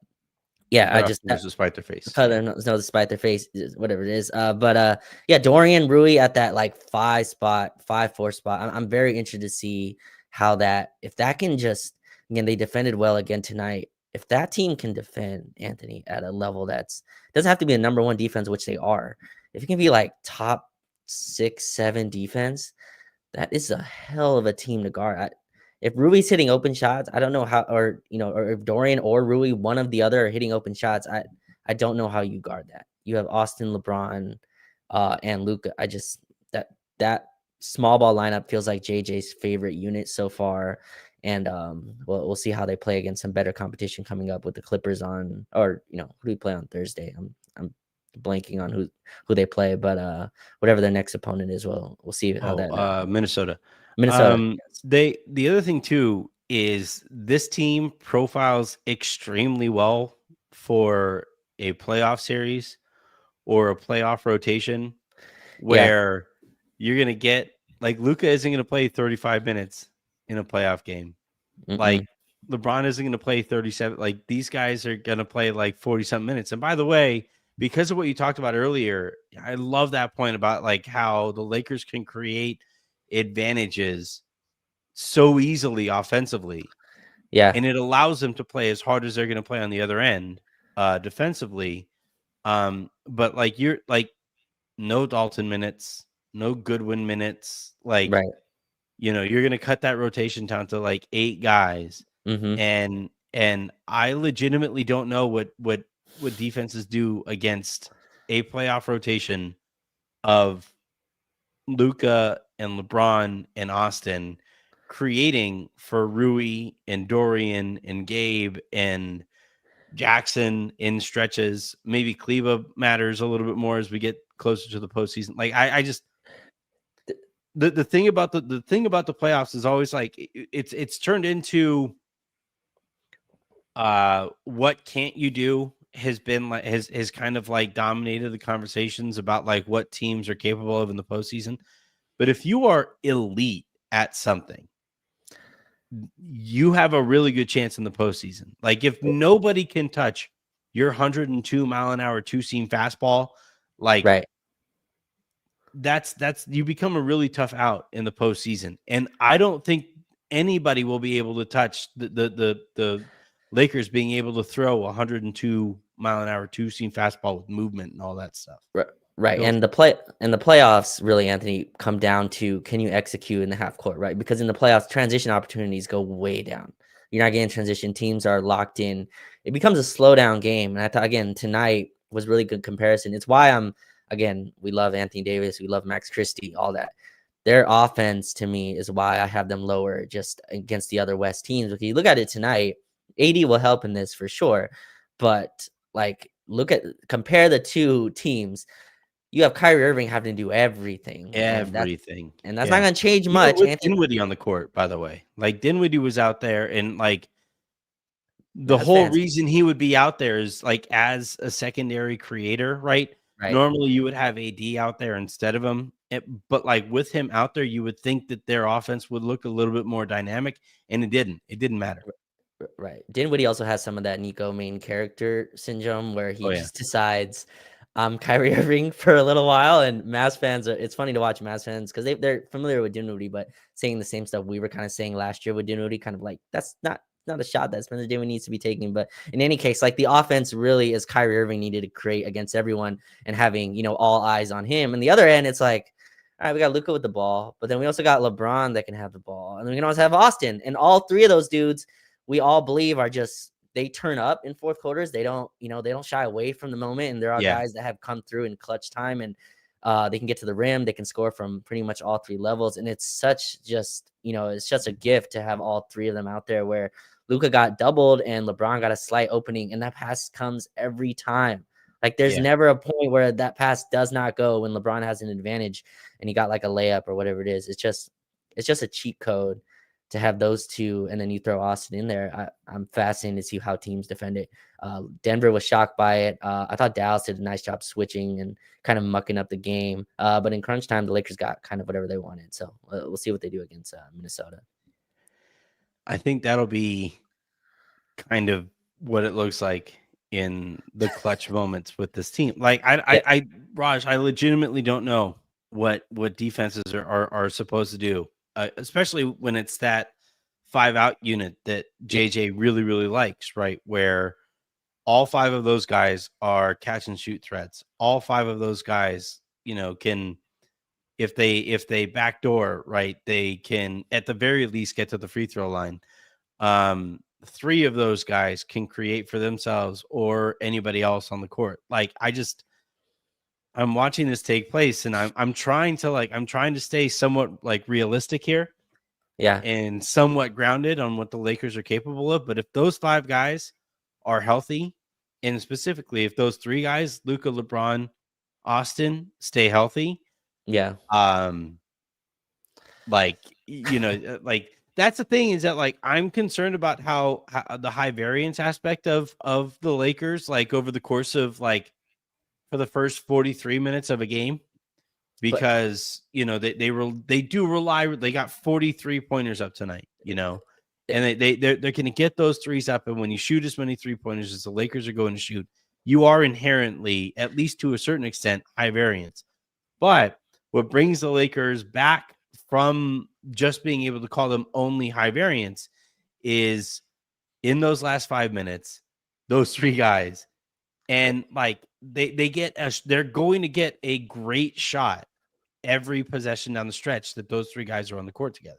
yeah, I Cut off just nose despite their face. cut their nose despite their face, whatever it is. Yeah, Dorian Rui at that like 5-4 spot. I'm very interested to see how that, if that can just, again, they defended well again tonight. If that team can defend, Anthony, at a level that's, doesn't have to be a number one defense, which they are. If it can be like top 6-7 defense, that is a hell of a team to guard. If Rui's hitting open shots, I don't know how, or if Dorian or Rui, one of the other, are hitting open shots, I don't know how you guard that. You have Austin, LeBron, and Luka. I just, that small ball lineup feels like JJ's favorite unit so far. And we'll see how they play against some better competition coming up with the Clippers on, or who do we play on Thursday? I'm blanking on who they play, but whatever their next opponent is, we'll see how that Minnesota. Minnesota. Yes. The other thing too is this team profiles extremely well for a playoff series or a playoff rotation where you're gonna get, like, Luka isn't gonna play 35 minutes in a playoff game. Like LeBron isn't gonna play 37. Like, these guys are gonna play like 40-something minutes. And by the way, because of what you talked about earlier, I love that point about like how the Lakers can create advantages so easily offensively. Yeah. And it allows them to play as hard as they're going to play on the other end defensively. But like, you're like, no Dalton minutes, no Goodwin minutes. Like, Right. you're going to cut that rotation down to like 8 guys. And I legitimately don't know what defenses do against a playoff rotation of Luka and LeBron and Austin creating for Rui and Dorian and Gabe and Jackson in stretches. Maybe Kleba matters a little bit more as we get closer to the postseason. Like, I just, the thing about the playoffs is always like, it's turned into what can't you do has been like, has kind of like dominated the conversations about like what teams are capable of in the postseason. But if you are elite at something, you have a really good chance in the postseason. Like, if nobody can touch your 102-mile-an-hour two-seam fastball, like, right. that's you become a really tough out in the postseason. And I don't think anybody will be able to touch the Lakers being able to throw 102-mile-an-hour two-seam fastball with movement and all that stuff. Right. And the playoffs really, Anthony, come down to, can you execute in the half court, right? Because in the playoffs, transition opportunities go way down. You're not getting transition. Teams are locked in. It becomes a slow down game. And I thought, again, tonight was really good comparison. It's why we love Anthony Davis. We love Max Christie, all that. Their offense, to me, is why I have them lower just against the other West teams. If you look at it tonight, AD will help in this for sure. But like, compare the two teams. You have Kyrie Irving having to do everything. And that's not going to change much. With Dinwiddie on the court, by the way. Like, Dinwiddie was out there, and like, the whole reason he would be out there is like as a secondary creator, right? Normally you would have AD out there instead of him. But like, with him out there, you would think that their offense would look a little bit more dynamic, and it didn't. It didn't matter. Right. Dinwiddie also has some of that Nico main character syndrome where he just decides, Kyrie Irving for a little while. And Mavs fans it's funny to watch Mavs fans because they're familiar with Dinwiddie, but saying the same stuff we were kind of saying last year with Dinwiddie, kind of like, that's not a shot that Spencer Dinwiddie needs to be taking. But in any case, like, the offense really is Kyrie Irving needed to create against everyone and having, all eyes on him. And the other end, it's like, all right, we got Luka with the ball, but then we also got LeBron that can have the ball. And then we can also have Austin. And all three of those dudes, we all believe, are just, they turn up in fourth quarters. They don't, they don't shy away from the moment. And there are guys that have come through in clutch time, and they can get to the rim. They can score from pretty much all three levels. And it's such just, it's just a gift to have all three of them out there, where Luka got doubled and LeBron got a slight opening, and that pass comes every time. Like, there's never a point where that pass does not go when LeBron has an advantage and he got like a layup or whatever it is. It's just a cheat code to have those two, and then you throw Austin in there. I'm fascinated to see how teams defend it. Denver was shocked by it. I thought Dallas did a nice job switching and kind of mucking up the game. But in crunch time, the Lakers got kind of whatever they wanted. So we'll see what they do against Minnesota. I think that'll be kind of what it looks like in the clutch moments with this team. Like Raj, I legitimately don't know what defenses are supposed to do, especially when it's that 5-out unit that JJ really, really likes, right? Where all 5 of those guys are catch and shoot threats. All 5 of those guys, can, if they backdoor, right, they can at the very least get to the free throw line. 3 of those guys can create for themselves or anybody else on the court. Like I'm watching this take place, and I'm trying to stay somewhat like realistic here. Yeah. And somewhat grounded on what the Lakers are capable of. But if those 5 guys are healthy, and specifically if those 3 guys, Luka, LeBron, Austin, stay healthy, yeah, like that's the thing, is that like I'm concerned about how the high variance aspect of the Lakers, like over the course of like for the first 43 minutes of a game, because they do rely. They got 43 pointers up tonight, and they're going to get those threes up. And when you shoot as many 3-pointers as the Lakers are going to shoot, you are inherently, at least to a certain extent, high variance. But what brings the Lakers back from just being able to call them only high variance is in those last 5 minutes, those 3 guys, and like they're going to get a great shot every possession down the stretch that those 3 guys are on the court together.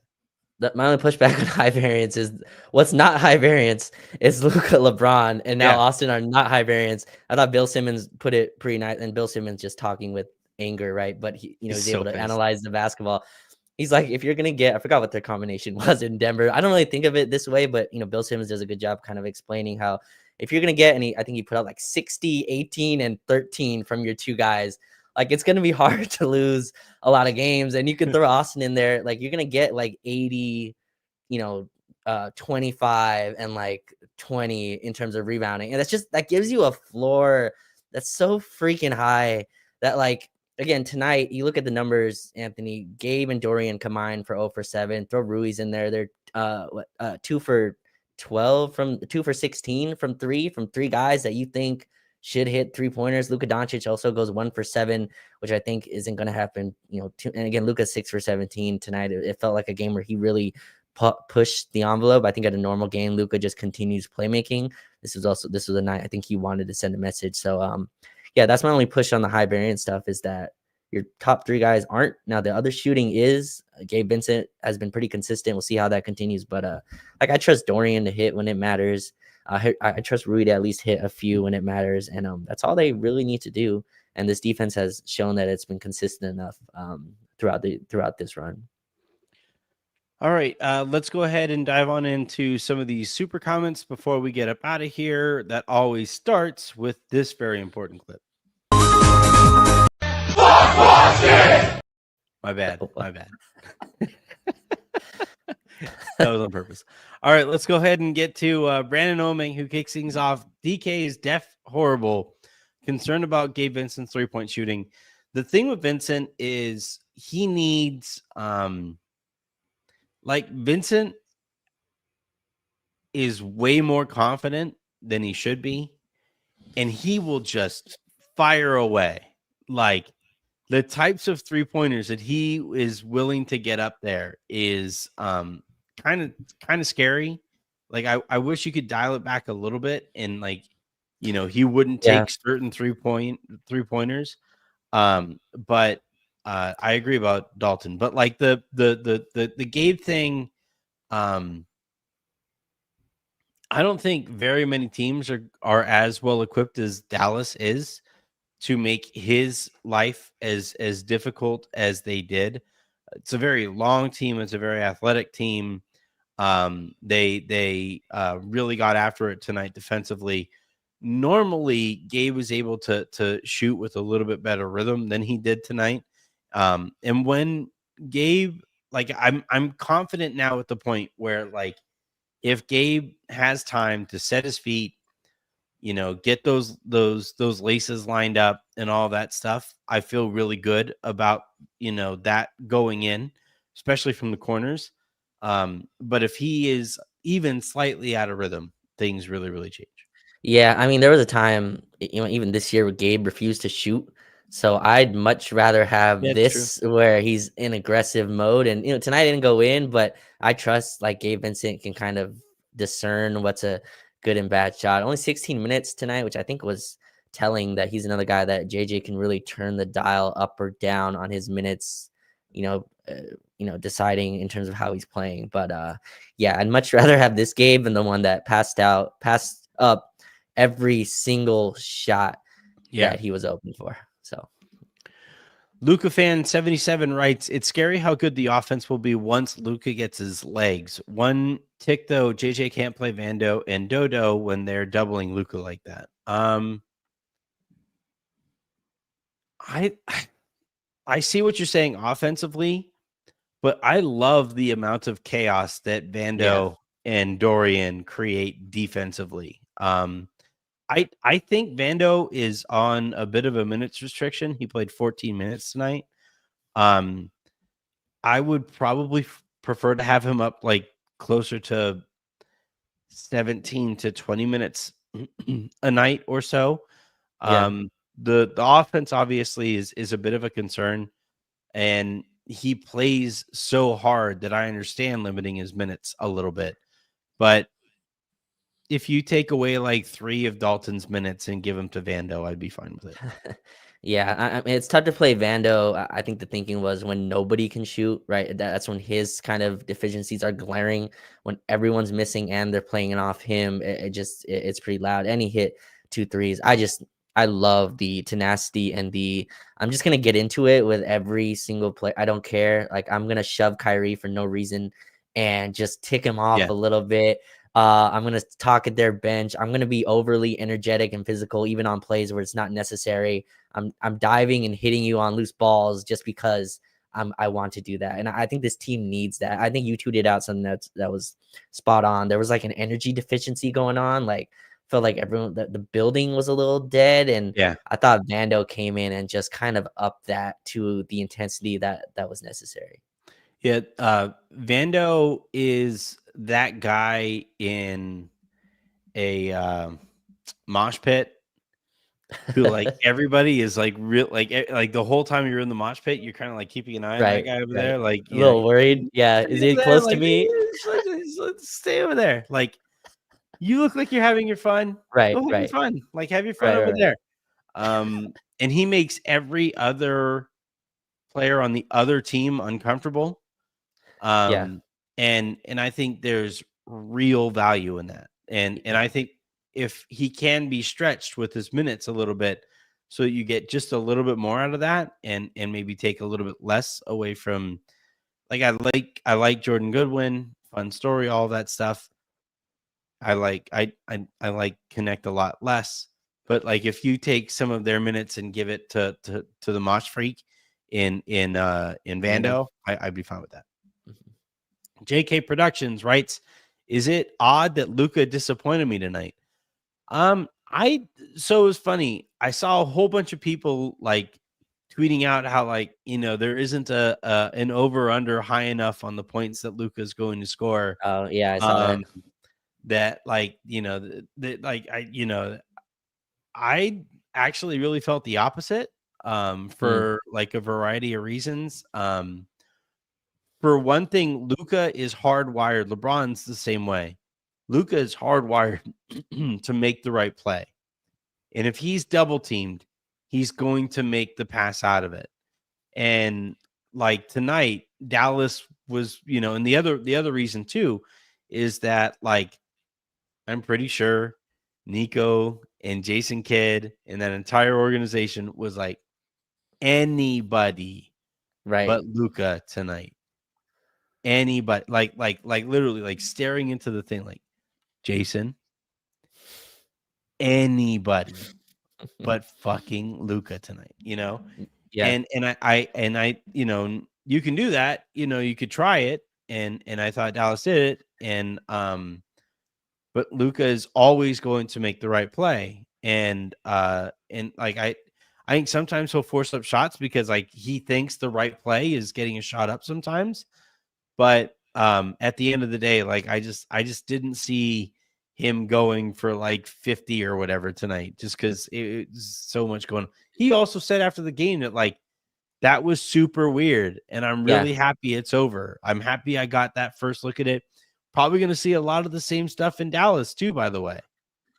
My only pushback on high variance is what's not high variance is Luka, LeBron, and now Austin are not high variance. I thought Bill Simmons put it pretty nice, and Bill Simmons just talking with anger, right? But he's able to analyze the basketball. He's like, if you're going to get, I forgot what their combination was in Denver. I don't really think of it this way, but Bill Simmons does a good job kind of explaining how if you're going to get, and I think he put out like 60, 18, and 13 from your 2 guys, like it's going to be hard to lose a lot of games. And you can throw Austin in there. Like you're going to get like 80, 25 and like 20 in terms of rebounding. And that gives you a floor that's so freaking high that like, again, tonight, you look at the numbers, Anthony, Gabe and Dorian combined for 0 for 7. Throw Ruiz in there. They're 2 for 12 from 2 for 16 from 3 guys that you think should hit 3-pointers. Luka Doncic also goes 1 for 7, which I think isn't going to happen. And again, Luka 6 for 17 tonight. It felt like a game where he really pushed the envelope. I think at a normal game, Luka just continues playmaking. This was a night I think he wanted to send a message. So, yeah, that's my only push on the high variance stuff, is that your top 3 guys aren't. Now, the other shooting is Gabe Vincent has been pretty consistent. We'll see how that continues. But I trust Dorian to hit when it matters. I trust Rui to at least hit a few when it matters. And that's all they really need to do. And this defense has shown that it's been consistent enough throughout this run. All right, let's go ahead and dive on into some of these super comments before we get up out of here. That always starts with this very important clip. My bad. That was on purpose. All right, let's go ahead and get to Brandon Oming, who kicks things off. DK is deaf horrible. Concerned about Gabe Vincent's 3-point shooting. The thing with Vincent is he needs Vincent is way more confident than he should be, and he will just fire away. Like the types of 3-pointers that he is willing to get up there is kind of scary. Like I wish you could dial it back a little bit, and he wouldn't take certain 3-pointers. But I agree about Dalton, but like the Gabe thing, I don't think very many teams are as well equipped as Dallas is to make his life as difficult as they did. It's a very long team. It's a very athletic team. They really got after it tonight defensively. Normally, Gabe was able to shoot with a little bit better rhythm than he did tonight. And when Gabe like I'm confident now at the point where like if Gabe has time to set his feet, get those laces lined up and all that stuff, I feel really good about that going in, especially from the corners. But if he is even slightly out of rhythm, things really, really change. Yeah, I mean, there was a time, even this year where Gabe refused to shoot. So I'd much rather have Yeah, it's true. this where he's in aggressive mode. And tonight didn't go in, but I trust like Gabe Vincent can kind of discern what's a good and bad shot. Only 16 minutes tonight, which I think was telling that he's another guy that JJ can really turn the dial up or down on his minutes, you know, deciding in terms of how he's playing. But yeah, I'd much rather have this Gabe than the one that passed up every single shot Yeah. that he was open for. So Luka fan 77 writes, it's scary how good the offense will be once Luka gets his legs. One tick though, JJ can't play Vando and Dodo when they're doubling Luka like that. I see what you're saying offensively, but I love the amount of chaos that yeah, Vando and Dorian create defensively. I think Vando is on a bit of a minutes restriction. He played 14 minutes tonight. I would probably prefer to have him up like closer to 17 to 20 minutes a night or so. yeah. The offense obviously is a bit of a concern, and he plays so hard that I understand limiting his minutes a little bit. But if you take away like 3 of Dalton's minutes and give them to Vando, I'd be fine with it. Yeah, I mean, it's tough to play Vando. I think the thinking was when nobody can shoot, right? That's when his kind of deficiencies are glaring. When everyone's missing and they're playing it off him, it's pretty loud. And he hit 2 threes. I love the tenacity and I'm just gonna get into it with every single play. I don't care. Like I'm gonna shove Kyrie for no reason and just tick him off Yeah. a little bit. I'm gonna talk at their bench. I'm gonna be overly energetic and physical, even on plays where it's not necessary. I'm diving and hitting you on loose balls just because I want to do that. And I think this team needs that. I think you tweeted out something that was spot on. There was like an energy deficiency going on. Like felt like everyone the building was a little dead. And Yeah. I thought Vando came in and just kind of upped that to the intensity that was necessary. Yeah. Vando is that guy in a mosh pit who like everybody is like real like the whole time you're in the mosh pit, you're kind of like keeping an eye on that Right, guy over right. there. Like, A little worried. Yeah. Is stay over he there, close to like, me? let's stay over there. Like, you look like you're having your fun. Right, Go have your right, fun. Like, have your fun right, over right. there. And he makes every other player on the other team uncomfortable. Yeah. And I think there's real value in that. And I think if he can be stretched with his minutes a little bit, so you get just a little bit more out of that, and maybe take a little bit less away from like I like Jordan Goodwin, fun story, all that stuff. I like Connect a lot less. But like if you take some of their minutes and give it to the Mosh Freak in Vando. Vando, I'd be fine with that. Mhm. JK Productions writes, "Is it odd that Luka disappointed me tonight?" I so it was funny. I saw a whole bunch of people like tweeting out how like there isn't a an over under high enough on the points that Luka's going to score. Oh, yeah, I saw that. Um, that like that like I actually really felt the opposite. Mm, For like a variety of reasons. For one thing, Luka is hardwired. LeBron's the same way. Luka is hardwired to make the right play. And if he's double teamed, he's going to make the pass out of it. And like tonight, Dallas was, and the other reason too is that like I'm pretty sure Nico and Jason Kidd and that entire organization was like anybody right. but Luka tonight. Anybody like literally like staring into the thing like Jason, anybody but fucking Luka tonight, Yeah. and I you can do that. You could try it, and I thought Dallas did it, and but Luka is always going to make the right play, and like I think sometimes he'll force up shots because like he thinks the right play is getting a shot up sometimes, but at the end of the day, like I just didn't see him going for like 50 or whatever tonight, just because it's so much going on. He also said after the game that like that was super weird, and I'm Yeah, really happy it's over. I'm happy I got that first look at it. Probably going to see a lot of the same stuff in Dallas too, by the way.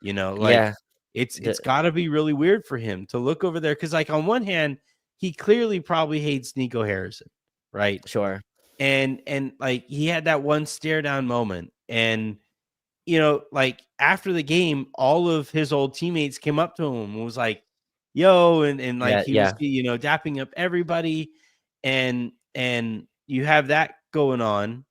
Like yeah, it's got to be really weird for him to look over there because like on one hand, he clearly probably hates Nico Harrison, right? sure, And like he had that one stare down moment, and like after the game, all of his old teammates came up to him and was like, yo, and like yeah, he was yeah, dapping up everybody, and you have that going on.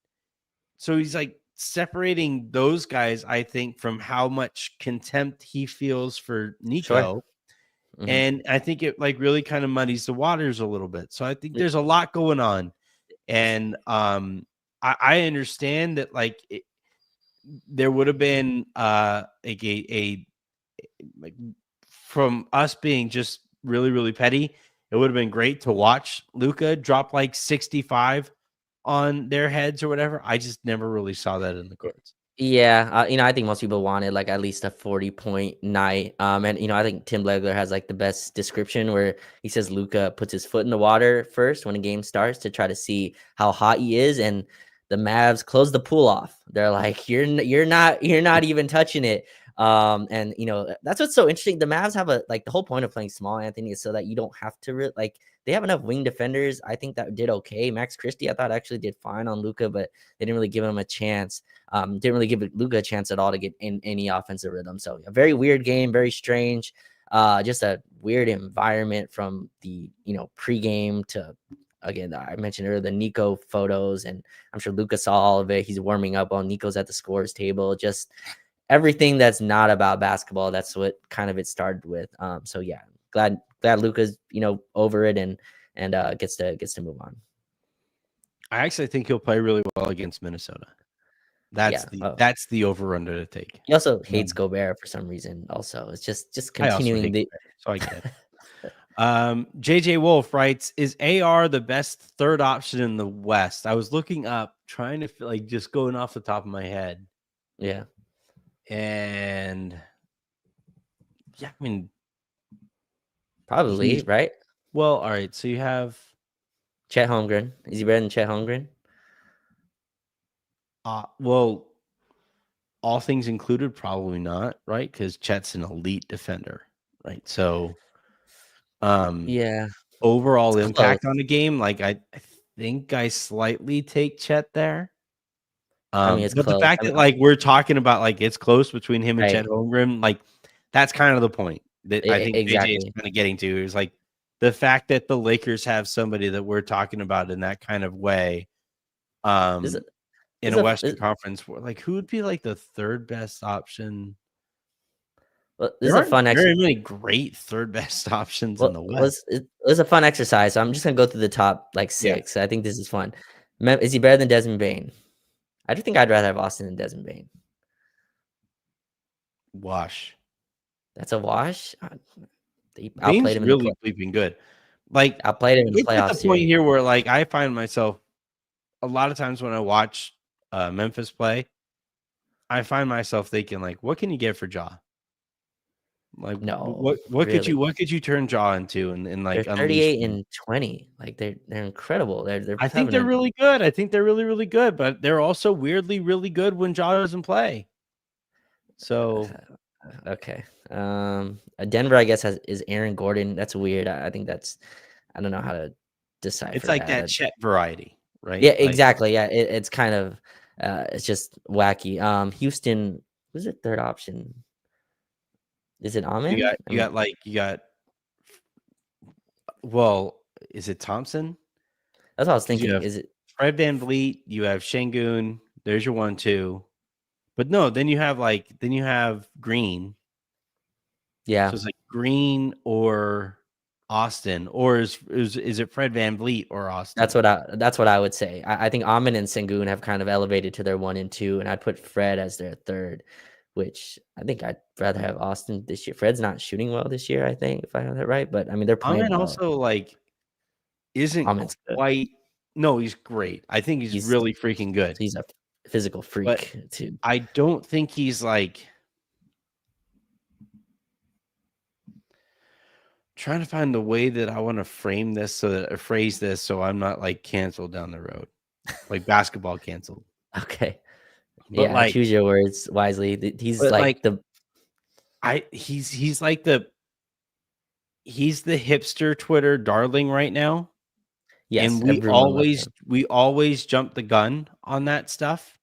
So he's like separating those guys, I think, from how much contempt he feels for sure. Nico. Hmm. And I think it like really kind of muddies the waters a little bit. So I think there's a lot going on. And I understand that like there would have been like a like from us being just really, really petty, it would have been great to watch Luka drop like 65 on their heads or whatever. I just never really saw that in the cards. Yeah, I think most people wanted like at least a 40-point night. And I think Tim Legler has like the best description where he says Luka puts his foot in the water first when a game starts to try to see how hot he is, and the Mavs close the pool off. They're like, you're not even touching it. And that's what's so interesting. The Mavs have the whole point of playing small, Anthony, is so that you don't have to like they have enough wing defenders. I think that did okay. Max Christie, I thought actually did fine on Luka, but they didn't really give him a chance. Didn't really give Luka a chance at all to get in any offensive rhythm. So a very weird game, very strange. Just a weird environment from the pregame to, again, I mentioned earlier the Nico photos, and I'm sure Luka saw all of it. He's warming up while Nico's at the scores table. Just everything that's not about basketball. That's what kind of it started with. So yeah, glad Luka's over it and gets to move on. I actually think he'll play really well against Minnesota. That's the over under to take. He also hates Gobert for some reason. Also, it's just continuing Gobert, so I get it. JJ Wolf writes, is AR the best third option in the West? I was looking up, trying to feel like just going off the top of my head. Yeah. And yeah, I mean, probably, right? Well, all right. So you have Chet Holmgren. Is he better than Chet Holmgren? Well, all things included, probably not, right? Because Chet's an elite defender, right? So, yeah. Overall impact on the game, like I think I slightly take Chet there. I mean, it's but close. The fact that like we're talking about like it's close between him and right. Chet Holmgren, like that's kind of the point that I think exactly. JJ is kind of getting to, is like the fact that the Lakers have somebody that we're talking about in that kind of way. In a Western Conference, like who would be like the third best option? Well, this is a fun exercise. Very many great third best options in the West. It was a fun exercise. So I'm just gonna go through the top like 6. Yeah. I think this is fun. Is he better than Desmond Bane? I do think I'd rather have Austin than Desmond Bane. Wash. That's a wash. Bane's really bleeping good. Like I played him in the playoffs. It's at the point here where like I find myself a lot of times when I watch Memphis play, I find myself thinking like, what can you get for Ja? Like what really? What could you turn Ja into and like they're 38 and 20. Like they're incredible. I think they're really good. I think they're really, really good, but they're also weirdly really good when Ja doesn't play. So okay. Denver, I guess, is Aaron Gordon. That's weird. I think I don't know how to decipher. It's like that Chet variety, right? Yeah, exactly. Yeah, it's kind of it's just wacky. Houston, who's the third option? Is it Amen? You got. Well, is it Thompson? That's what I was thinking. Is it Fred VanVleet? You have Şengün. There's your 1-2. But no, then you have Green. Yeah. So it's like Green or Austin, or is it Fred VanVleet or Austin? That's what I would say. I think Amin and Sengun have kind of elevated to their 1 and 2, and I'd put Fred as their third, which I think I'd rather have Austin this year. Fred's not shooting well this year, I think, if I have that right. But I mean, they're playing Amin well. also like isn't Amin's good. quite. No, he's great. I think he's really freaking good. He's a physical freak too. I don't think he's like. Trying to find the way that I want to frame this phrase this so I'm not like canceled down the road, like basketball canceled. Okay, But yeah, like, choose your words wisely. He's like the he's like he's the hipster Twitter darling right now. Yes, and we always jump the gun on that stuff.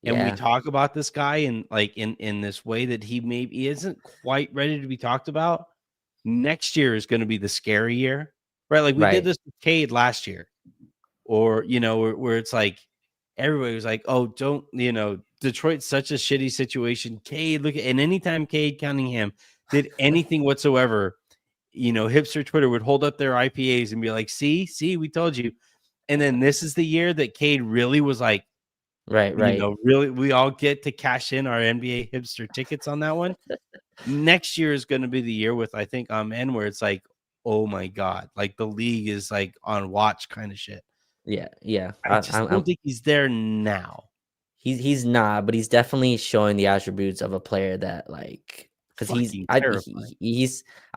And we Yeah, talk about this guy in like in this way that he maybe isn't quite ready to be talked about. Next year is going to be the scary year, right? Like we did this with Cade last year, or where it's like everybody was like, "Oh, don't Detroit's such a shitty situation." Cade, look, and anytime Cade Cunningham did anything whatsoever, hipster Twitter would hold up their IPAs and be like, "See, we told you." And then this is the year that Cade really was like, right. Really, we all get to cash in our NBA hipster tickets on that one. Next year is going to be the year with, I think, Amen, where it's like, oh my God, like the league is like on watch kind of shit. Yeah. I just don't think he's there now. He's not, but he's definitely showing the attributes of a player that like because I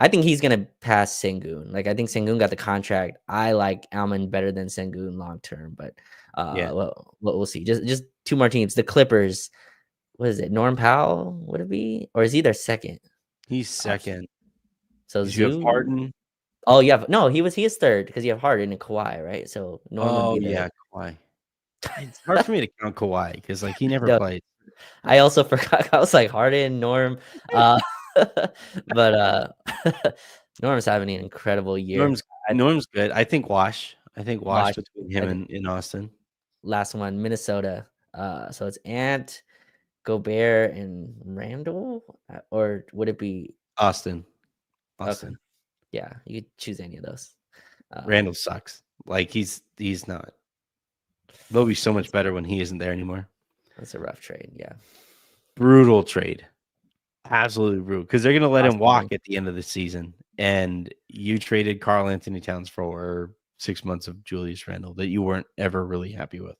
think he's gonna pass Sengun. Like I think Sengun got the contract. I like Almond better than Sengun long term, but well, we'll see. Just two more teams. The Clippers. What is it? Norm Powell would it be, or is he their second? He's second. So you have Harden. Oh, he is third because you have Harden and Kawhi, right? So Norm would be Kawhi. It's hard for me to count Kawhi because like he never played. I also forgot. I was like Harden, Norm, but Norm's having an incredible year. Norm's good. I think Wash between him and Austin. Last one, Minnesota. So it's Ant, Gobert, and Randall, or would it be Austin? Okay. Yeah, you could choose any of those. Randall sucks. Like he's not. They'll be so much better when he isn't there anymore. That's a rough trade. Yeah. Brutal trade. Absolutely brutal. Because they're going to let him walk at the end of the season. And you traded Karl Anthony Towns for 6 months of Julius Randle that you weren't ever really happy with.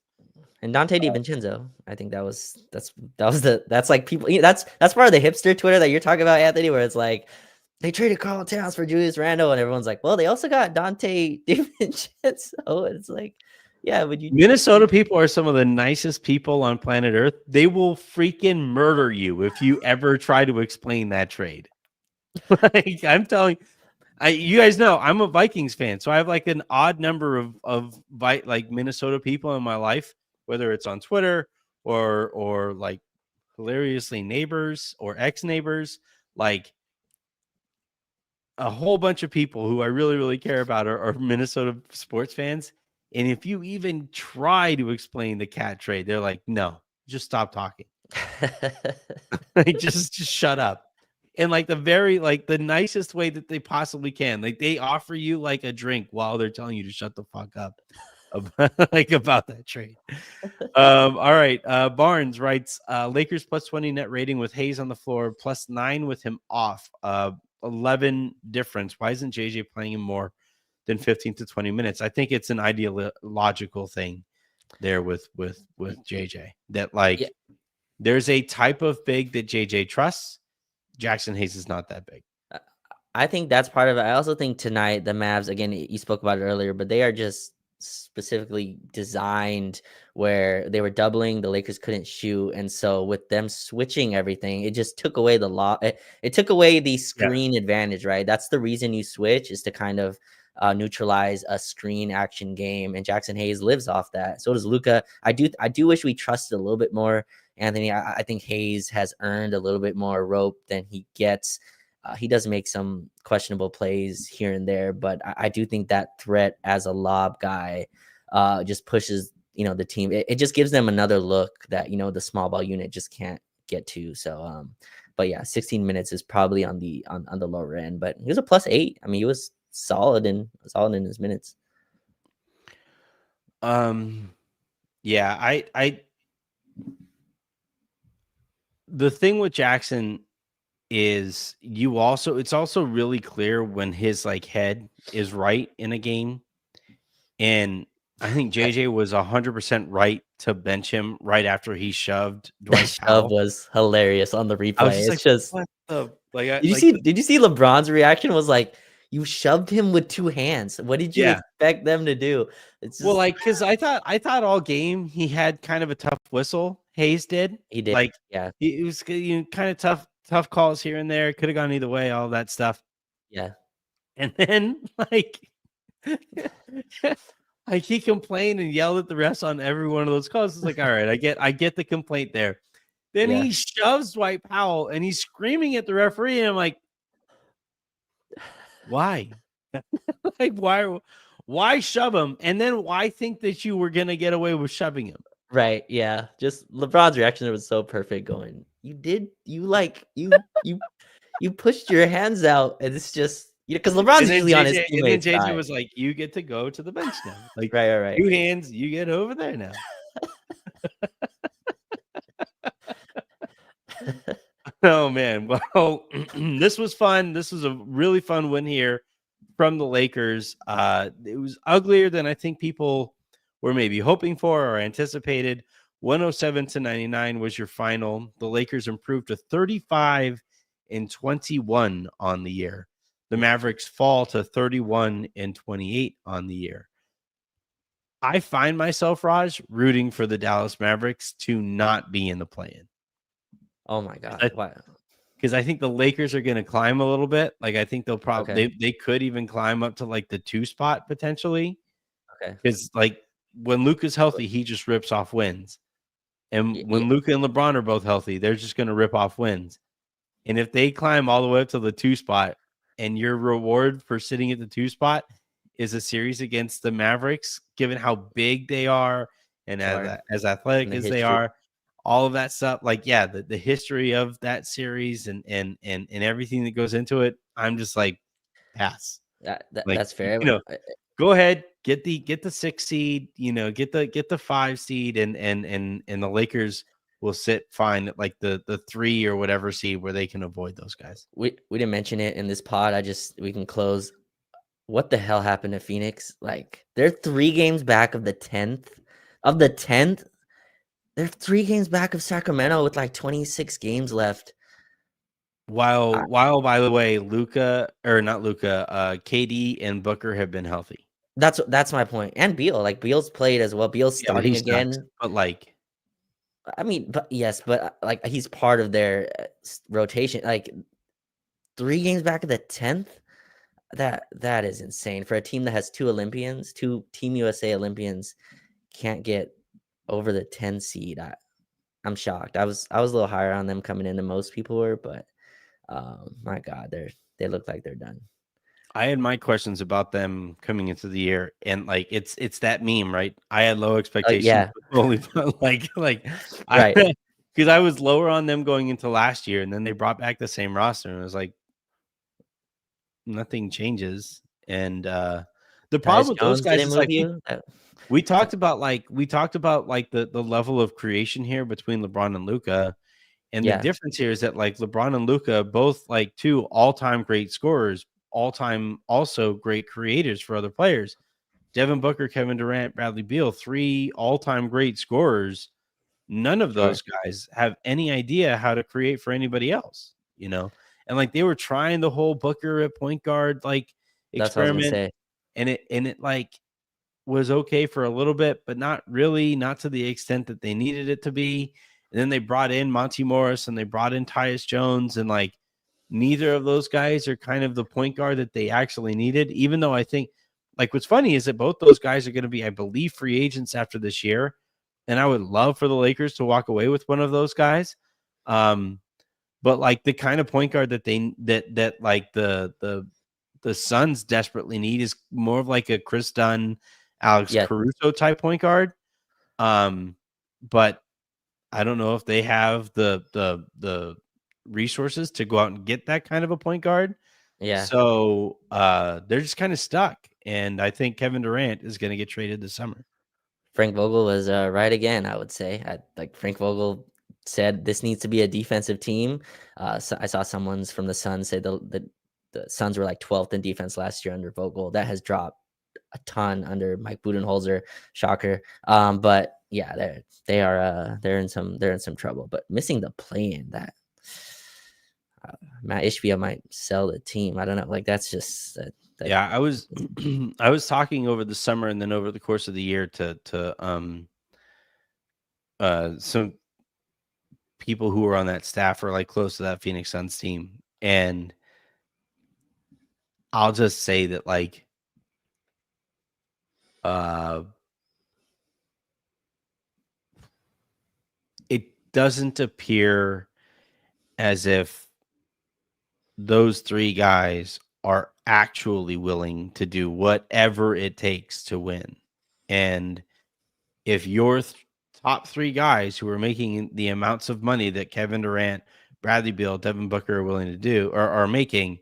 And Dante DiVincenzo, I think that's like people. That's part of the hipster Twitter that you're talking about, Anthony, where it's like they traded Karl Towns for Julius Randle, and everyone's like, well, they also got Dante DiVincenzo. It's like, yeah, would you? Minnesota people are some of the nicest people on planet Earth. They will freaking murder you if you ever try to explain that trade. Like I'm telling you guys know I'm a Vikings fan, so I have like an odd number of like Minnesota people in my life, whether it's on Twitter or like hilariously neighbors or ex-neighbors, like a whole bunch of people who I really, really care about are Minnesota sports fans. And if you even try to explain the cat trade, they're like, no, just stop talking. Like, just shut up. And like the nicest way that they possibly can. Like they offer you like a drink while they're telling you to shut the fuck up about that trade. All right. Barnes writes, Lakers plus 20 net rating with Hayes on the floor, plus 9 with him off. 11 difference. Why isn't JJ playing him more than 15 to 20 minutes? I think it's an ideological thing there with JJ that like there's a type of big that JJ trusts. Jackson Hayes is not that big. I think that's part of it. I also think tonight the Mavs, again, you spoke about it earlier, but they are just specifically designed where they were doubling, the Lakers couldn't shoot, and so with them switching everything, it just took away it took away the screen advantage, right? That's the reason you switch, is to kind of neutralize a screen action game, and Jackson Hayes lives off that. So does Luka. I do wish we trusted a little bit more Anthony. I think Hayes has earned a little bit more rope than he gets. He does make some questionable plays here and there, but I do think that threat as a lob guy just pushes, the team. It just gives them another look that, the small ball unit just can't get to. So, but yeah, 16 minutes is probably on the lower end, but he was a +8. I mean, he was solid in his minutes. Yeah, I the thing with Jackson is it's also really clear when his like head is right in a game. And I think JJ was 100% right to bench him right after he shoved That Dwight shove Powell. was hilarious on the I was replay. just like, It's just what the like did you see LeBron's reaction was like, you shoved him with 2 hands. What did you yeah. expect them to do? It's Well, just like cuz I thought all game he had kind of a tough whistle. Hayes did. he did. Like Yeah. it was kind of tough calls here and there. Could have gone either way, all that stuff. Yeah. And then like like he complained and yelled at the refs on every one of those calls. It's like, all right, I get the complaint there. Then Yeah. he shoves Dwight Powell and he's screaming at the referee, and I'm like, why? Like, why shove him? And then why think that you were gonna get away with shoving him? Right. Yeah. Just LeBron's reaction was so perfect going, you pushed your hands out, and it's just because LeBron's usually on his teammates' JJ side. was like, you get to go to the bench now. Like Right. 2 hands, you get over there now. Oh man. Well, this was fun. This was a really fun win here from the Lakers. It was uglier than I think people were maybe hoping for or anticipated. 107-99 was your final. The Lakers improved to 35-21 on the year. The Mavericks fall to 31-28 on the year. I find myself, Raj, rooting for the Dallas Mavericks to not be in the play-in. Oh my God. Wow. Because I think the Lakers are going to climb a little bit. Like I think they'll probably Okay. they could even climb up to like the 2 spot potentially. Okay. Because like when Luka's healthy, he just rips off wins. And Yeah. when Luka and LeBron are both healthy, they're just going to rip off wins. And if they climb all the way up to the 2 spot, and your reward for sitting at the 2 spot is a series against the Mavericks, given how big they are and Sure. as athletic And the as they history. are, all of that stuff, like yeah, the history of that series and everything that goes into it, I'm just like pass. Like That's fair. go ahead, get the 6 seed, get the 5 seed, and the Lakers will sit fine at like the 3 or whatever seed where they can avoid those guys. We didn't mention it in this pod. We can close. What the hell happened to Phoenix? Like they're 3 games back of the 10th. Of the 10th, they're 3 games back of Sacramento with like 26 games left. While by the way, KD and Booker have been healthy. That's my point. And Beal, like Beal's played as well. Beal's starting again. Sucks, but like, I mean, but yes, but like he's part of their rotation. Like 3 games back of the 10th. That is insane for a team that has 2 Olympians, 2 Team USA Olympians, can't get over the 10 seed. I'm shocked. I was a little higher on them coming in than most people were, but my God, they look like they're done. I had my questions about them coming into the year, and like it's that meme, right? I had low expectations, Yeah. but only like Right. because I was lower on them going into last year, and then they brought back the same roster, and it was like nothing changes. And the problem with those Jones guys didn't is move like you. we talked about the level of creation here between LeBron and Luka. And the Yeah. difference here is that like LeBron and Luka, both like 2 all-time great scorers, all-time also great creators for other players. Devin Booker, Kevin Durant, Bradley Beal, 3 all-time great scorers. None of those guys have any idea how to create for anybody else, And like they were trying the whole Booker at point guard like That's what I was gonna experiment, say. and it like was okay for a little bit, but not really, not to the extent that they needed it to be. And then they brought in Monty Morris and they brought in Tyus Jones, and like neither of those guys are kind of the point guard that they actually needed. Even though I think like what's funny is that both those guys are going to be, I believe, free agents after this year. And I would love for the Lakers to walk away with one of those guys. But like the kind of point guard that that like the Suns desperately need is more of like a Chris Dunn, Alex Caruso type point guard. But I don't know if they have the resources to go out and get that kind of a point guard. Yeah. So they're just kind of stuck. And I think Kevin Durant is going to get traded this summer. Frank Vogel was right again, I would say. Like Frank Vogel said, this needs to be a defensive team. So I saw someone's from the Suns say the Suns were like 12th in defense last year under Vogel. That has dropped a ton under Mike Budenholzer. Shocker. But yeah, they're in some trouble. But missing the play-in, that Matt Ishbia might sell the team. I don't know. Like that's just Yeah, I was I was talking over the summer and then over the course of the year to some people who were on that staff or like close to that Phoenix Suns team. And I'll just say that like it doesn't appear as if those three guys are actually willing to do whatever it takes to win. And if your top three guys who are making the amounts of money that Kevin Durant, Bradley Beal, Devin Booker are willing to do or are making,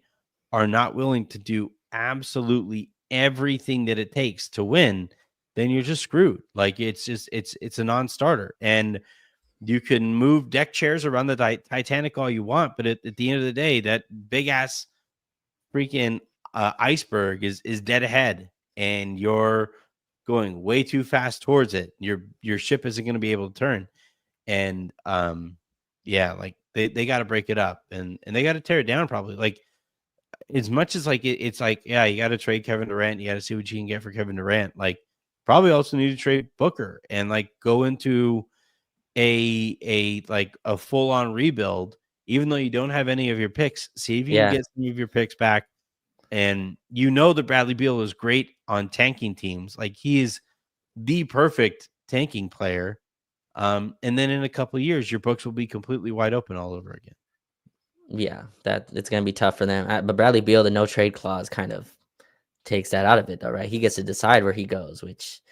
are not willing to do absolutely everything that it takes to win, then you're just screwed. Like it's a non-starter. And you can move deck chairs around the Titanic all you want, but at the end of the day, that big ass freaking iceberg is dead ahead, and you're going way too fast towards it. Your ship isn't going to be able to turn. And yeah, like they got to break it up and they got to tear it down probably. Like as much as like it's like, yeah, you got to trade Kevin Durant, you got to see what you can get for Kevin Durant. Like probably also need to trade Booker and like go into a like a full-on rebuild, even though you don't have any of your picks. See if you can get some of your picks back. And you know that Bradley Beal is great on tanking teams. Like he is the perfect tanking player. And then in a couple of years, your books will be completely wide open all over again. Yeah, that it's gonna be tough for them. But Bradley Beal, the no trade clause kind of takes that out of it, though, right? He gets to decide where he goes, which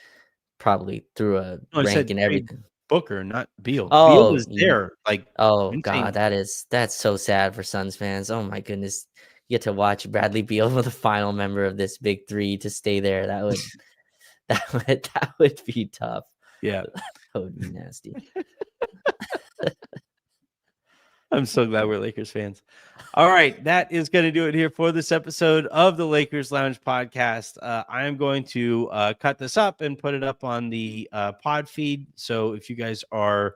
probably through a rank and everything. Booker, not Beal. Beal Oh, is there. Like, God, that's so sad for Suns fans. Oh my goodness, you get to watch Bradley Beal with the final member of this big three to stay there. That would be tough. Yeah, that would be nasty. I'm so glad we're Lakers fans. All right, that is going to do it here for this episode of the Lakers Lounge podcast. I am going to cut this up and put it up on the pod feed. So if you guys are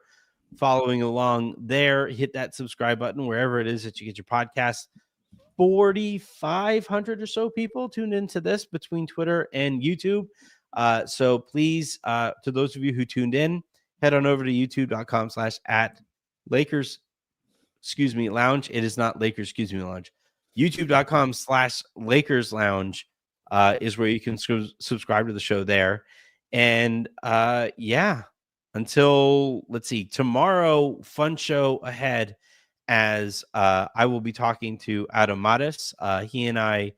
following along there, hit that subscribe button wherever it is that you get your podcast. 4,500 or so people tuned into this between Twitter and YouTube. So please, to those of you who tuned in, head on over to youtube.com/@Lakers. Lounge. It is not Lakers, Lounge. YouTube.com/Lakers Lounge is where you can subscribe to the show there. And yeah, until let's see, tomorrow, fun show ahead as I will be talking to Adam Mattis. He and I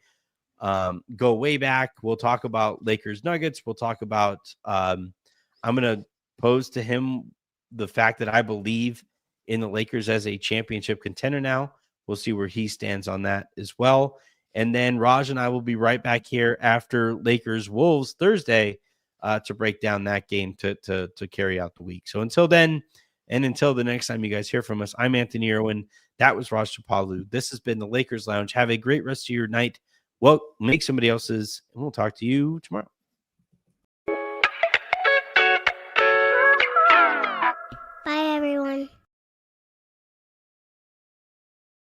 go way back. We'll talk about Lakers Nuggets. We'll talk about I'm gonna pose to him the fact that I believe in the Lakers as a championship contender now. We'll see where he stands on that as well. And then Raj and I will be right back here after Lakers Wolves Thursday to break down that game to carry out the week. So until then, and until the next time you guys hear from us, I'm Anthony Irwin. That was Raj Chapalu. This has been the Lakers Lounge. Have a great rest of your night. Well, make somebody else's, and we'll talk to you tomorrow. Bye, everyone.